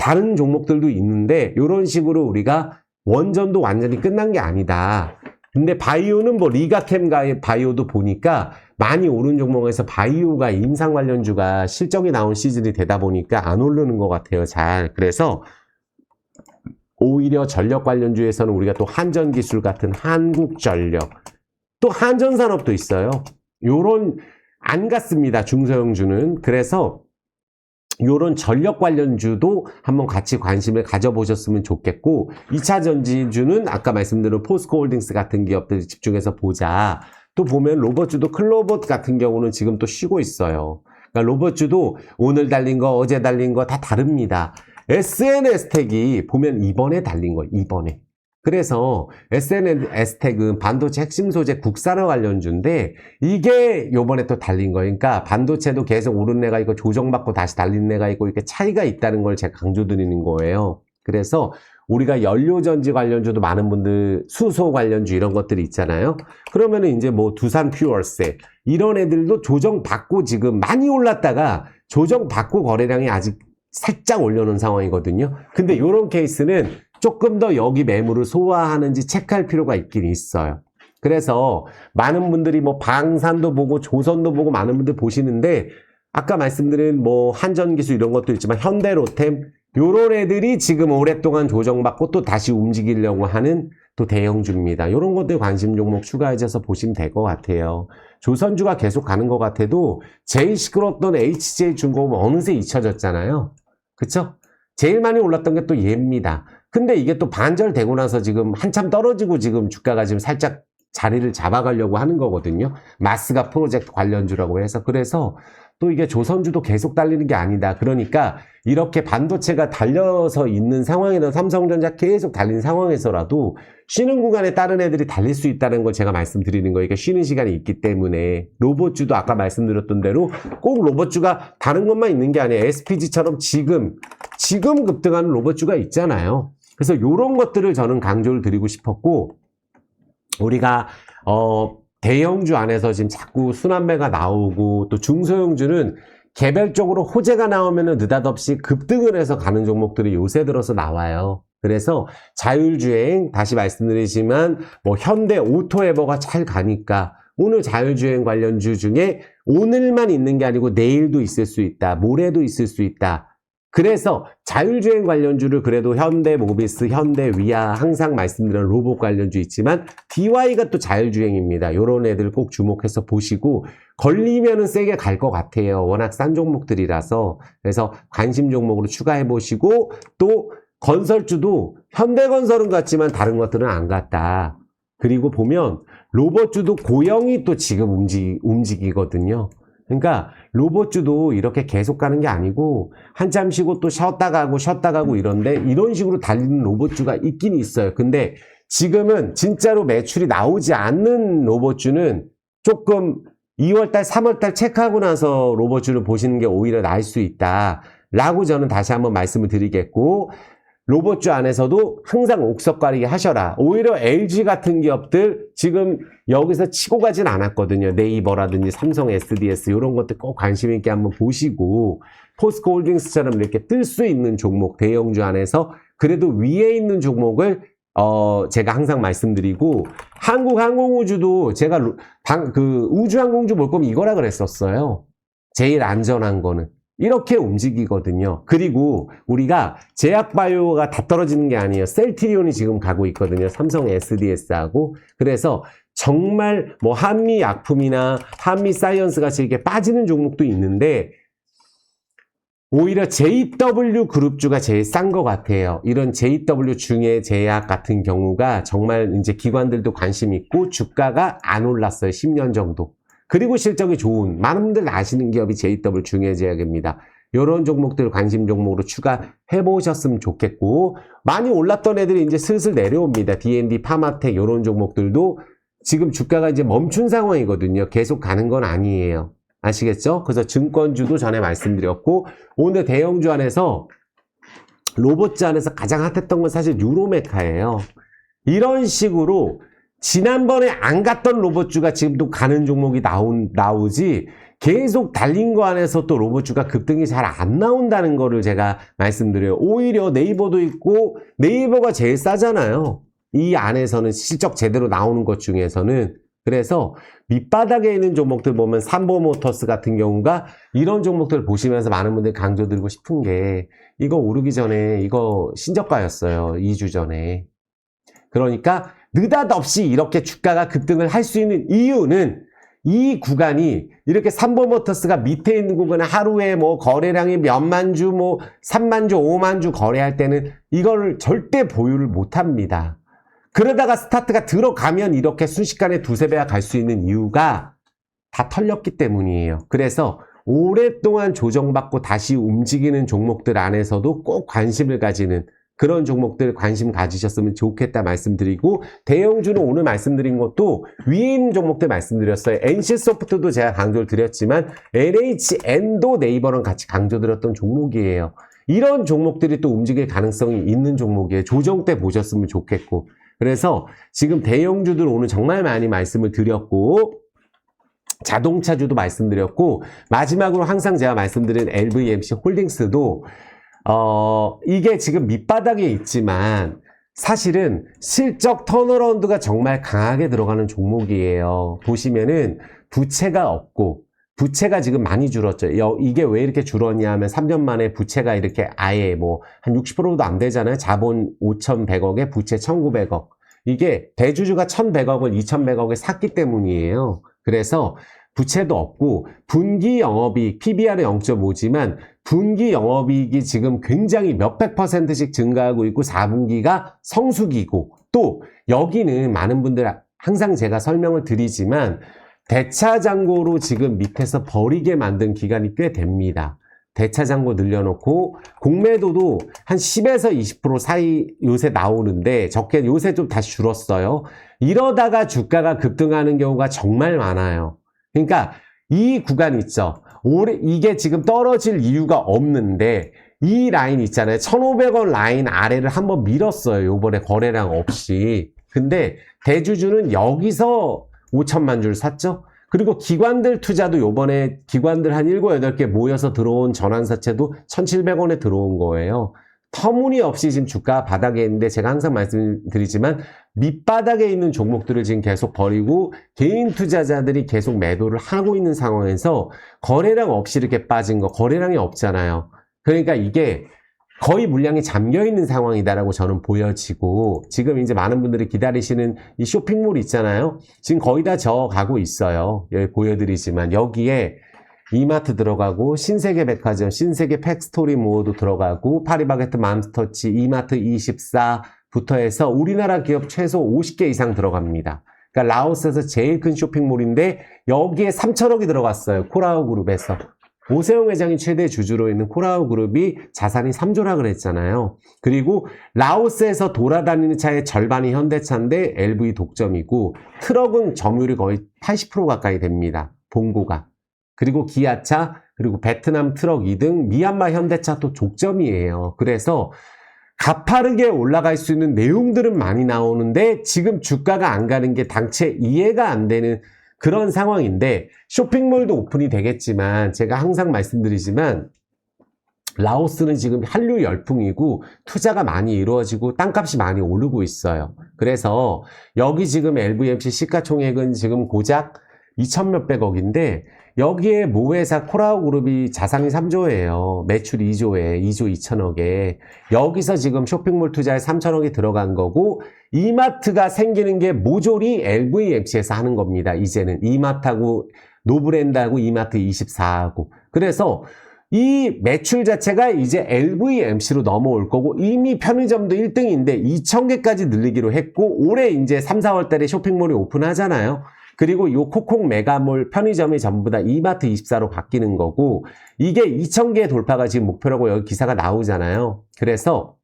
다른 종목들도 있는데 이런 식으로 우리가 원전도 완전히 끝난 게 아니다. 근데 바이오는 뭐 리가캠 바이오도 보니까 많이 오른 종목에서 바이오가 임상 관련주가 실적이 나온 시즌이 되다 보니까 안 오르는 것 같아요. 잘. 그래서 오히려 전력 관련주에서는 우리가 또 한전기술 같은 한국전력, 또 한전산업도 있어요. 요런 안 같습니다. 중소형주는. 그래서 요런 전력 관련주도 한번 같이 관심을 가져보셨으면 좋겠고 2차 전지주는 아까 말씀드린 포스코홀딩스 같은 기업들 집중해서 보자. 또 보면 로봇주도 클로봇 같은 경우는 지금 또 쉬고 있어요. 그러니까 로봇주도 오늘 달린 거 어제 달린 거 다 다릅니다. SNS텍이 보면 이번에 달린 거 이번에. 그래서 SNS텍은 반도체 핵심 소재 국산화 관련주인데 이게 요번에 또 달린 거예요. 그러니까 반도체도 계속 오른 애가 있고 조정받고 다시 달린 애가 있고 이렇게 차이가 있다는 걸 제가 강조드리는 거예요. 그래서 우리가 연료전지 관련주도 많은 분들 수소 관련주 이런 것들이 있잖아요. 그러면은 이제 뭐 두산 퓨얼셀 이런 애들도 조정받고 지금 많이 올랐다가 조정받고 거래량이 아직 살짝 올려놓은 상황이거든요. 근데 이런 케이스는 조금 더 여기 매물을 소화하는지 체크할 필요가 있긴 있어요. 그래서 많은 분들이 뭐 방산도 보고 조선도 보고 많은 분들 보시는데 아까 말씀드린 뭐 한전기술 이런 것도 있지만 현대로템 요런 애들이 지금 오랫동안 조정받고 또 다시 움직이려고 하는 또 대형주입니다. 요런 것들 관심 종목 추가해서 보시면 될 것 같아요. 조선주가 계속 가는 것 같아도 제일 시끄러웠던 HJ중공업은 어느새 잊혀졌잖아요. 그쵸? 제일 많이 올랐던 게 또 얘입니다. 근데 이게 또 반절되고 나서 지금 한참 떨어지고 지금 주가가 지금 살짝 자리를 잡아가려고 하는 거거든요. 마스가 프로젝트 관련주라고 해서. 그래서 또 이게 조선주도 계속 달리는 게 아니다. 그러니까 이렇게 반도체가 달려서 있는 상황이나 삼성전자 계속 달린 상황에서라도 쉬는 구간에 다른 애들이 달릴 수 있다는 걸 제가 말씀드리는 거예요. 이게 쉬는 시간이 있기 때문에 로봇주도 아까 말씀드렸던 대로 꼭 로봇주가 다른 것만 있는 게 아니에요. SPG처럼 지금 급등하는 로봇주가 있잖아요. 그래서 이런 것들을 저는 강조를 드리고 싶었고 우리가 대형주 안에서 지금 자꾸 순환매가 나오고 또 중소형주는 개별적으로 호재가 나오면은 느닷없이 급등을 해서 가는 종목들이 요새 들어서 나와요. 그래서 자율주행 다시 말씀드리지만 뭐 현대 오토에버가 잘 가니까 오늘 자율주행 관련주 중에 오늘만 있는 게 아니고 내일도 있을 수 있다. 모레도 있을 수 있다. 그래서 자율주행 관련주를 그래도 현대모비스, 현대위아 항상 말씀드린 로봇 관련주 있지만 DY가 또 자율주행입니다. 요런 애들 꼭 주목해서 보시고 걸리면은 세게 갈 것 같아요. 워낙 싼 종목들이라서. 그래서 관심 종목으로 추가해 보시고 또 건설주도 현대건설은 같지만 다른 것들은 안 같다. 그리고 보면 로봇주도 고영이 또 지금 움직이거든요. 그러니까 로봇주도 이렇게 계속 가는 게 아니고 한참 쉬고 또 쉬었다 가고 이런데 이런 식으로 달리는 로봇주가 있긴 있어요. 근데 지금은 진짜로 매출이 나오지 않는 로봇주는 조금 2월달, 3월달 체크하고 나서 로봇주를 보시는 게 오히려 나을 수 있다 라고 저는 다시 한번 말씀을 드리겠고 로봇주 안에서도 항상 옥석 가리기 하셔라. 오히려 LG 같은 기업들 지금 여기서 치고 가진 않았거든요. 네이버라든지 삼성 SDS 이런 것들 꼭 관심 있게 한번 보시고 포스코홀딩스처럼 이렇게 뜰 수 있는 종목 대형주 안에서 그래도 위에 있는 종목을 제가 항상 말씀드리고 한국항공우주도 제가 우주항공주 볼 거면 이거라 그랬었어요. 제일 안전한 거는. 이렇게 움직이거든요. 그리고 우리가 제약바이오가 다 떨어지는 게 아니에요. 셀트리온이 지금 가고 있거든요. 삼성 SDS하고. 그래서 정말 뭐 한미약품이나 한미사이언스 같이 이렇게 빠지는 종목도 있는데 오히려 JW 그룹주가 제일 싼 것 같아요. 이런 JW 중해제약 같은 경우가 정말 이제 기관들도 관심 있고 주가가 안 올랐어요. 10년 정도. 그리고 실적이 좋은 많은 분들 아시는 기업이 JW 중해제약입니다. 이런 종목들 관심 종목으로 추가해 보셨으면 좋겠고 많이 올랐던 애들이 이제 슬슬 내려옵니다. D&D, 파마텍 이런 종목들도 지금 주가가 이제 멈춘 상황이거든요. 계속 가는 건 아니에요. 아시겠죠? 그래서 증권주도 전에 말씀드렸고, 오늘 대형주 안에서 로봇주 안에서 가장 핫했던 건 사실 유로메카예요. 이런 식으로 지난번에 안 갔던 로봇주가 지금도 가는 종목이 나오지, 계속 달린 거 안에서 또 로봇주가 급등이 잘 안 나온다는 거를 제가 말씀드려요. 오히려 네이버도 있고, 네이버가 제일 싸잖아요. 이 안에서는 실적 제대로 나오는 것 중에서는. 그래서 밑바닥에 있는 종목들 보면 삼보모터스 같은 경우가 이런 종목들 보시면서 많은 분들이 강조드리고 싶은 게, 이거 오르기 전에 이거 신저가였어요. 2주 전에. 그러니까 느닷없이 이렇게 주가가 급등을 할 수 있는 이유는, 이 구간이 이렇게 삼보모터스가 밑에 있는 구간에 하루에 뭐 거래량이 몇만 주, 뭐 3만 주, 5만 주 거래할 때는 이거를 절대 보유를 못 합니다. 그러다가 스타트가 들어가면 이렇게 순식간에 두세 배가 갈 수 있는 이유가 다 털렸기 때문이에요. 그래서 오랫동안 조정받고 다시 움직이는 종목들 안에서도 꼭 관심을 가지는 그런 종목들 관심 가지셨으면 좋겠다 말씀드리고, 대형주는 오늘 말씀드린 것도 위에 있는 종목들 말씀드렸어요. NC소프트도 제가 강조를 드렸지만 NHN도 네이버랑 같이 강조드렸던 종목이에요. 이런 종목들이 또 움직일 가능성이 있는 종목이에요. 조정 때 보셨으면 좋겠고. 그래서 지금 대형주들 오늘 정말 많이 말씀을 드렸고, 자동차주도 말씀드렸고, 마지막으로 항상 제가 말씀드린 LVMC 홀딩스도 이게 지금 밑바닥에 있지만 사실은 실적 턴어라운드가 정말 강하게 들어가는 종목이에요. 보시면은 부채가 없고, 부채가 지금 많이 줄었죠. 이게 왜 이렇게 줄었냐 하면 3년 만에 부채가 이렇게 아예 뭐 한 60%도 안 되잖아요. 자본 5,100억에 부채 1,900억. 이게 대주주가 1,100억을 2,100억에 샀기 때문이에요. 그래서 부채도 없고, 분기 영업이익 PBR은 0.5지만 분기 영업이익이 지금 굉장히 몇백 %씩 증가하고 있고, 4분기가 성수기고, 또 여기는 많은 분들 항상 제가 설명을 드리지만 대차장고로 지금 밑에서 버리게 만든 기간이 꽤 됩니다. 대차장고 늘려놓고 공매도도 한 10에서 20% 사이 요새 나오는데, 적게 요새 좀 다시 줄었어요. 이러다가 주가가 급등하는 경우가 정말 많아요. 그러니까 이 구간 있죠. 이게 지금 떨어질 이유가 없는데, 이 라인 있잖아요. 1,500원 라인 아래를 한번 밀었어요. 요번에 거래량 없이. 근데 대주주는 여기서 5천만 줄 샀죠. 그리고 기관들 투자도 요번에 기관들 한 7, 8개 모여서 들어온 전환사채도 1,700원에 들어온 거예요. 터무니없이 지금 주가 바닥에 있는데, 제가 항상 말씀드리지만 밑바닥에 있는 종목들을 지금 계속 버리고 개인 투자자들이 계속 매도를 하고 있는 상황에서 거래량 없이 이렇게 빠진 거, 거래량이 없잖아요. 그러니까 이게 거의 물량이 잠겨있는 상황이다라고 저는 보여지고, 지금 이제 많은 분들이 기다리시는 이 쇼핑몰 있잖아요. 지금 거의 다 저어가고 있어요. 여기 보여드리지만 여기에 이마트 들어가고, 신세계백화점, 신세계 팩스토리모어도 들어가고, 파리바게뜨, 맘스터치, 이마트 24부터 해서 우리나라 기업 최소 50개 이상 들어갑니다. 그러니까 라오스에서 제일 큰 쇼핑몰인데 여기에 3천억이 들어갔어요. 코라우 그룹에서. 오세영 회장이 최대 주주로 있는 코라우 그룹이 자산이 3조라 그랬잖아요. 그리고 라오스에서 돌아다니는 차의 절반이 현대차인데 LV 독점이고, 트럭은 점유율이 거의 80% 가까이 됩니다. 본고가. 그리고 기아차, 그리고 베트남 트럭 2등, 미얀마 현대차 또 족점이에요. 그래서 가파르게 올라갈 수 있는 내용들은 많이 나오는데 지금 주가가 안 가는 게 당최 이해가 안 되는 그런 상황인데, 쇼핑몰도 오픈이 되겠지만 제가 항상 말씀드리지만 라오스는 지금 한류 열풍이고 투자가 많이 이루어지고 땅값이 많이 오르고 있어요. 그래서 여기 지금 LVMC 시가총액은 지금 고작 2천 몇백억인데, 여기에 모회사 코라우 그룹이 자산이 3조예요. 매출 2조에 2조 2천억에. 여기서 지금 쇼핑몰 투자에 3천억이 들어간 거고, 이마트가 생기는 게 모조리 LVMC에서 하는 겁니다. 이제는 이마트하고 노브랜드하고 이마트 24하고. 그래서 이 매출 자체가 이제 LVMC로 넘어올 거고, 이미 편의점도 1등인데 2,000개까지 늘리기로 했고, 올해 이제 3, 4월 달에 쇼핑몰이 오픈하잖아요. 그리고 요 코콕 메가몰 편의점이 전부 다 이마트 24로 바뀌는 거고, 이게 2,000개 돌파가 지금 목표라고 여기 기사가 나오잖아요. 그래서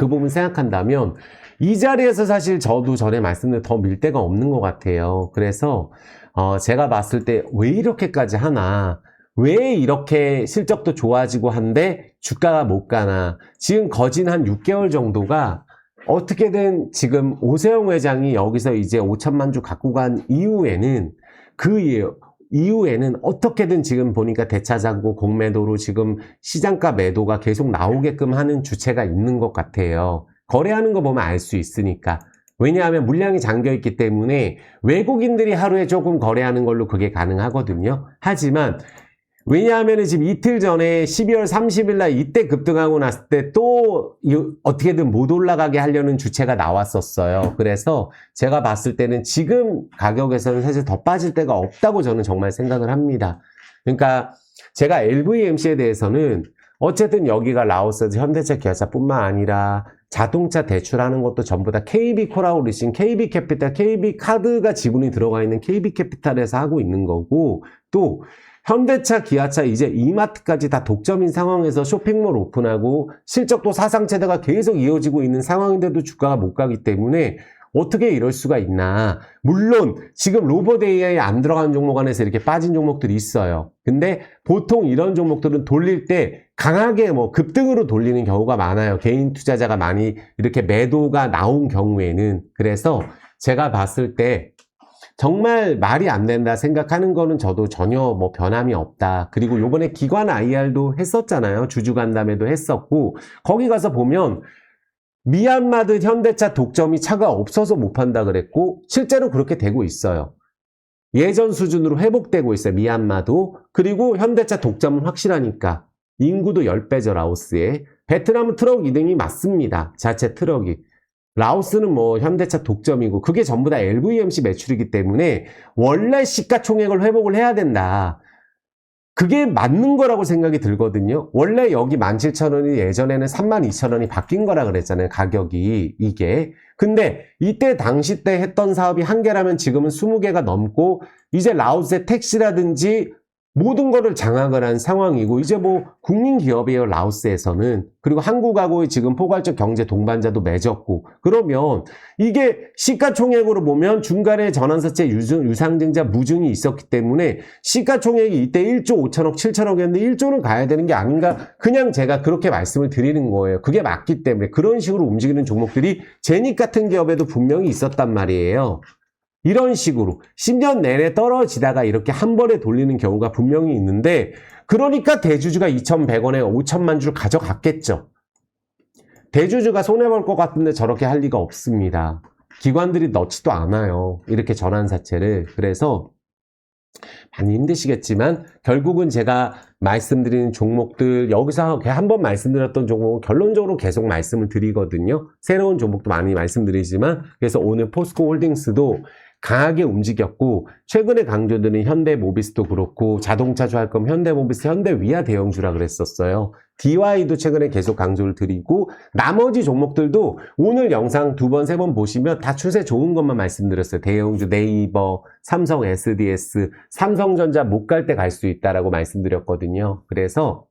그 부분 생각한다면 이 자리에서 사실 저도 전에 말씀드린 더 밀 데가 없는 것 같아요. 그래서 제가 봤을 때 왜 이렇게까지 하나, 왜 이렇게 실적도 좋아지고 한데 주가가 못 가나. 지금 거진 한 6개월 정도가 어떻게든 지금 오세영 회장이 여기서 이제 5천만 주 갖고 간 이후에는 이후에는 어떻게든 지금 보니까 대차장고 공매도로 지금 시장가 매도가 계속 나오게끔 하는 주체가 있는 것 같아요. 거래하는 거 보면 알 수 있으니까. 왜냐하면 물량이 잠겨있기 때문에 외국인들이 하루에 조금 거래하는 걸로 그게 가능하거든요. 하지만 왜냐하면 지금 이틀 전에 12월 30일 날 이때 급등하고 났을 때 또 어떻게든 못 올라가게 하려는 주체가 나왔었어요. 그래서 제가 봤을 때는 지금 가격에서는 사실 더 빠질 데가 없다고 저는 정말 생각을 합니다. 그러니까 제가 LVMC에 대해서는 어쨌든 여기가 라오스에서 현대차, 기아차뿐만 아니라 자동차 대출하는 것도 전부 다 KB코라우리신, KB캐피탈, KB카드가 지분이 들어가 있는 KB캐피탈에서 하고 있는 거고, 또 현대차, 기아차 이제 이마트까지 다 독점인 상황에서 쇼핑몰 오픈하고 실적도 사상 최대가 계속 이어지고 있는 상황인데도 주가가 못 가기 때문에 어떻게 이럴 수가 있나. 물론 지금 로봇 AI 안 들어간 종목 안에서 이렇게 빠진 종목들이 있어요. 근데 보통 이런 종목들은 돌릴 때 강하게 뭐 급등으로 돌리는 경우가 많아요. 개인 투자자가 많이 이렇게 매도가 나온 경우에는. 그래서 제가 봤을 때 정말 말이 안 된다 생각하는 거는 저도 전혀 뭐 변함이 없다. 그리고 요번에 기관 IR도 했었잖아요. 주주간담회도 했었고, 거기 가서 보면 미얀마드 현대차 독점이 차가 없어서 못 판다 그랬고, 실제로 그렇게 되고 있어요. 예전 수준으로 회복되고 있어요. 미얀마도. 그리고 현대차 독점은 확실하니까. 인구도 10배죠, 라오스에. 베트남은 트럭 2등이 맞습니다. 자체 트럭이. 라오스는 뭐 현대차 독점이고 그게 전부 다 LVMC 매출이기 때문에 원래 시가총액을 회복을 해야 된다. 그게 맞는 거라고 생각이 들거든요. 원래 여기 17,000원이 예전에는 32,000원이 바뀐 거라 그랬잖아요. 가격이 이게. 근데 이때 당시 때 했던 사업이 한 개라면 지금은 20개가 넘고 이제 라오스의 택시라든지 모든 거를 장악을 한 상황이고 이제 뭐 국민 기업이에요. 라오스에서는. 그리고 한국하고의 지금 포괄적 경제 동반자도 맺었고 그러면 이게 시가총액으로 보면 중간에 전환사채 유상증자 무증이 있었기 때문에 시가총액이 이때 1조 5천억 7천억이었는데 1조는 가야 되는 게 아닌가 그냥 제가 그렇게 말씀을 드리는 거예요. 그게 맞기 때문에 그런 식으로 움직이는 종목들이 제닉 같은 기업에도 분명히 있었단 말이에요. 이런 식으로 10년 내내 떨어지다가 이렇게 한 번에 돌리는 경우가 분명히 있는데 그러니까 대주주가 2,100원에 5천만 주를 가져갔겠죠. 대주주가 손해볼 것 같은데 저렇게 할 리가 없습니다. 기관들이 넣지도 않아요. 이렇게 전환사채를. 그래서 많이 힘드시겠지만 결국은 제가 말씀드리는 종목들 여기서 한 번 말씀드렸던 종목은 결론적으로 계속 말씀을 드리거든요. 새로운 종목도 많이 말씀드리지만 그래서 오늘 포스코홀딩스도 강하게 움직였고 최근에 강조드린 현대모비스도 그렇고 자동차주 할 거면 현대모비스, 현대위아 대형주라 그랬었어요. DY도 최근에 계속 강조를 드리고 나머지 종목들도 오늘 영상 2번, 3번 보시면 다 추세 좋은 것만 말씀드렸어요. 대형주, 네이버, 삼성 SDS, 삼성전자 못 갈 때 갈 수 있다라고 말씀드렸거든요. 그래서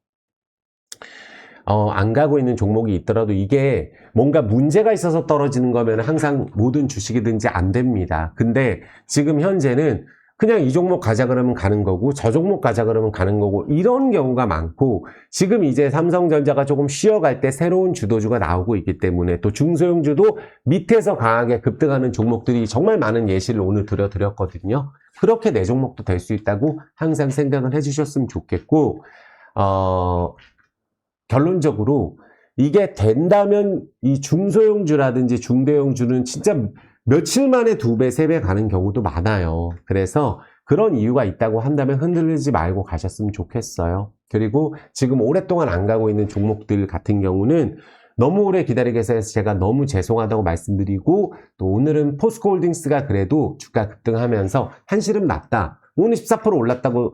안 가고 있는 종목이 있더라도 이게 뭔가 문제가 있어서 떨어지는 거면 항상 모든 주식이든지 안 됩니다. 근데 지금 현재는 그냥 이 종목 가자 그러면 가는 거고 저 종목 가자 그러면 가는 거고 이런 경우가 많고 지금 이제 삼성전자가 조금 쉬어갈 때 새로운 주도주가 나오고 있기 때문에 또 중소형주도 밑에서 강하게 급등하는 종목들이 정말 많은 예시를 오늘 들어드렸거든요. 그렇게 내 종목도 될 수 있다고 항상 생각을 해주셨으면 좋겠고 결론적으로 이게 된다면 이 중소형주라든지 중대형주는 진짜 며칠 만에 2배, 3배 가는 경우도 많아요. 그래서 그런 이유가 있다고 한다면 흔들리지 말고 가셨으면 좋겠어요. 그리고 지금 오랫동안 안 가고 있는 종목들 같은 경우는 너무 오래 기다리게 해서 제가 너무 죄송하다고 말씀드리고 또 오늘은 포스코홀딩스가 그래도 주가 급등하면서 한시름 났다. 오늘 14% 올랐다고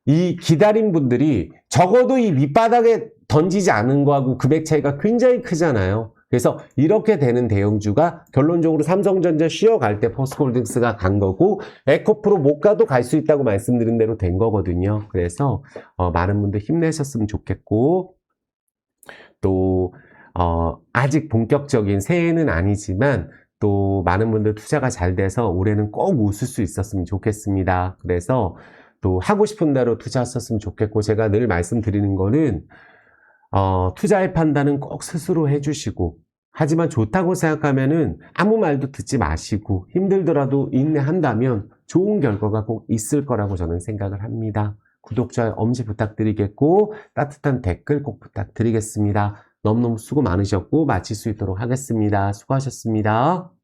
이 기다린 분들이 적어도 이 밑바닥에 던지지 않은 거하고 금액 차이가 굉장히 크잖아요. 그래서 이렇게 되는 대형주가 결론적으로 삼성전자 쉬어갈 때 포스코홀딩스가 간 거고 에코프로 못 가도 갈 수 있다고 말씀드린 대로 된 거거든요. 그래서 많은 분들 힘내셨으면 좋겠고 또 아직 본격적인 새해는 아니지만 또 많은 분들 투자가 잘 돼서 올해는 꼭 웃을 수 있었으면 좋겠습니다. 그래서 또 하고 싶은 대로 투자했었으면 좋겠고, 제가 늘 말씀드리는 거는 투자의 판단은 꼭 스스로 해주시고, 하지만 좋다고 생각하면은 아무 말도 듣지 마시고 힘들더라도 인내한다면 좋은 결과가 꼭 있을 거라고 저는 생각을 합니다. 구독, 좋아요, 엄지 부탁드리겠고 따뜻한 댓글 꼭 부탁드리겠습니다. 너무너무 수고 많으셨고 마칠 수 있도록 하겠습니다. 수고하셨습니다.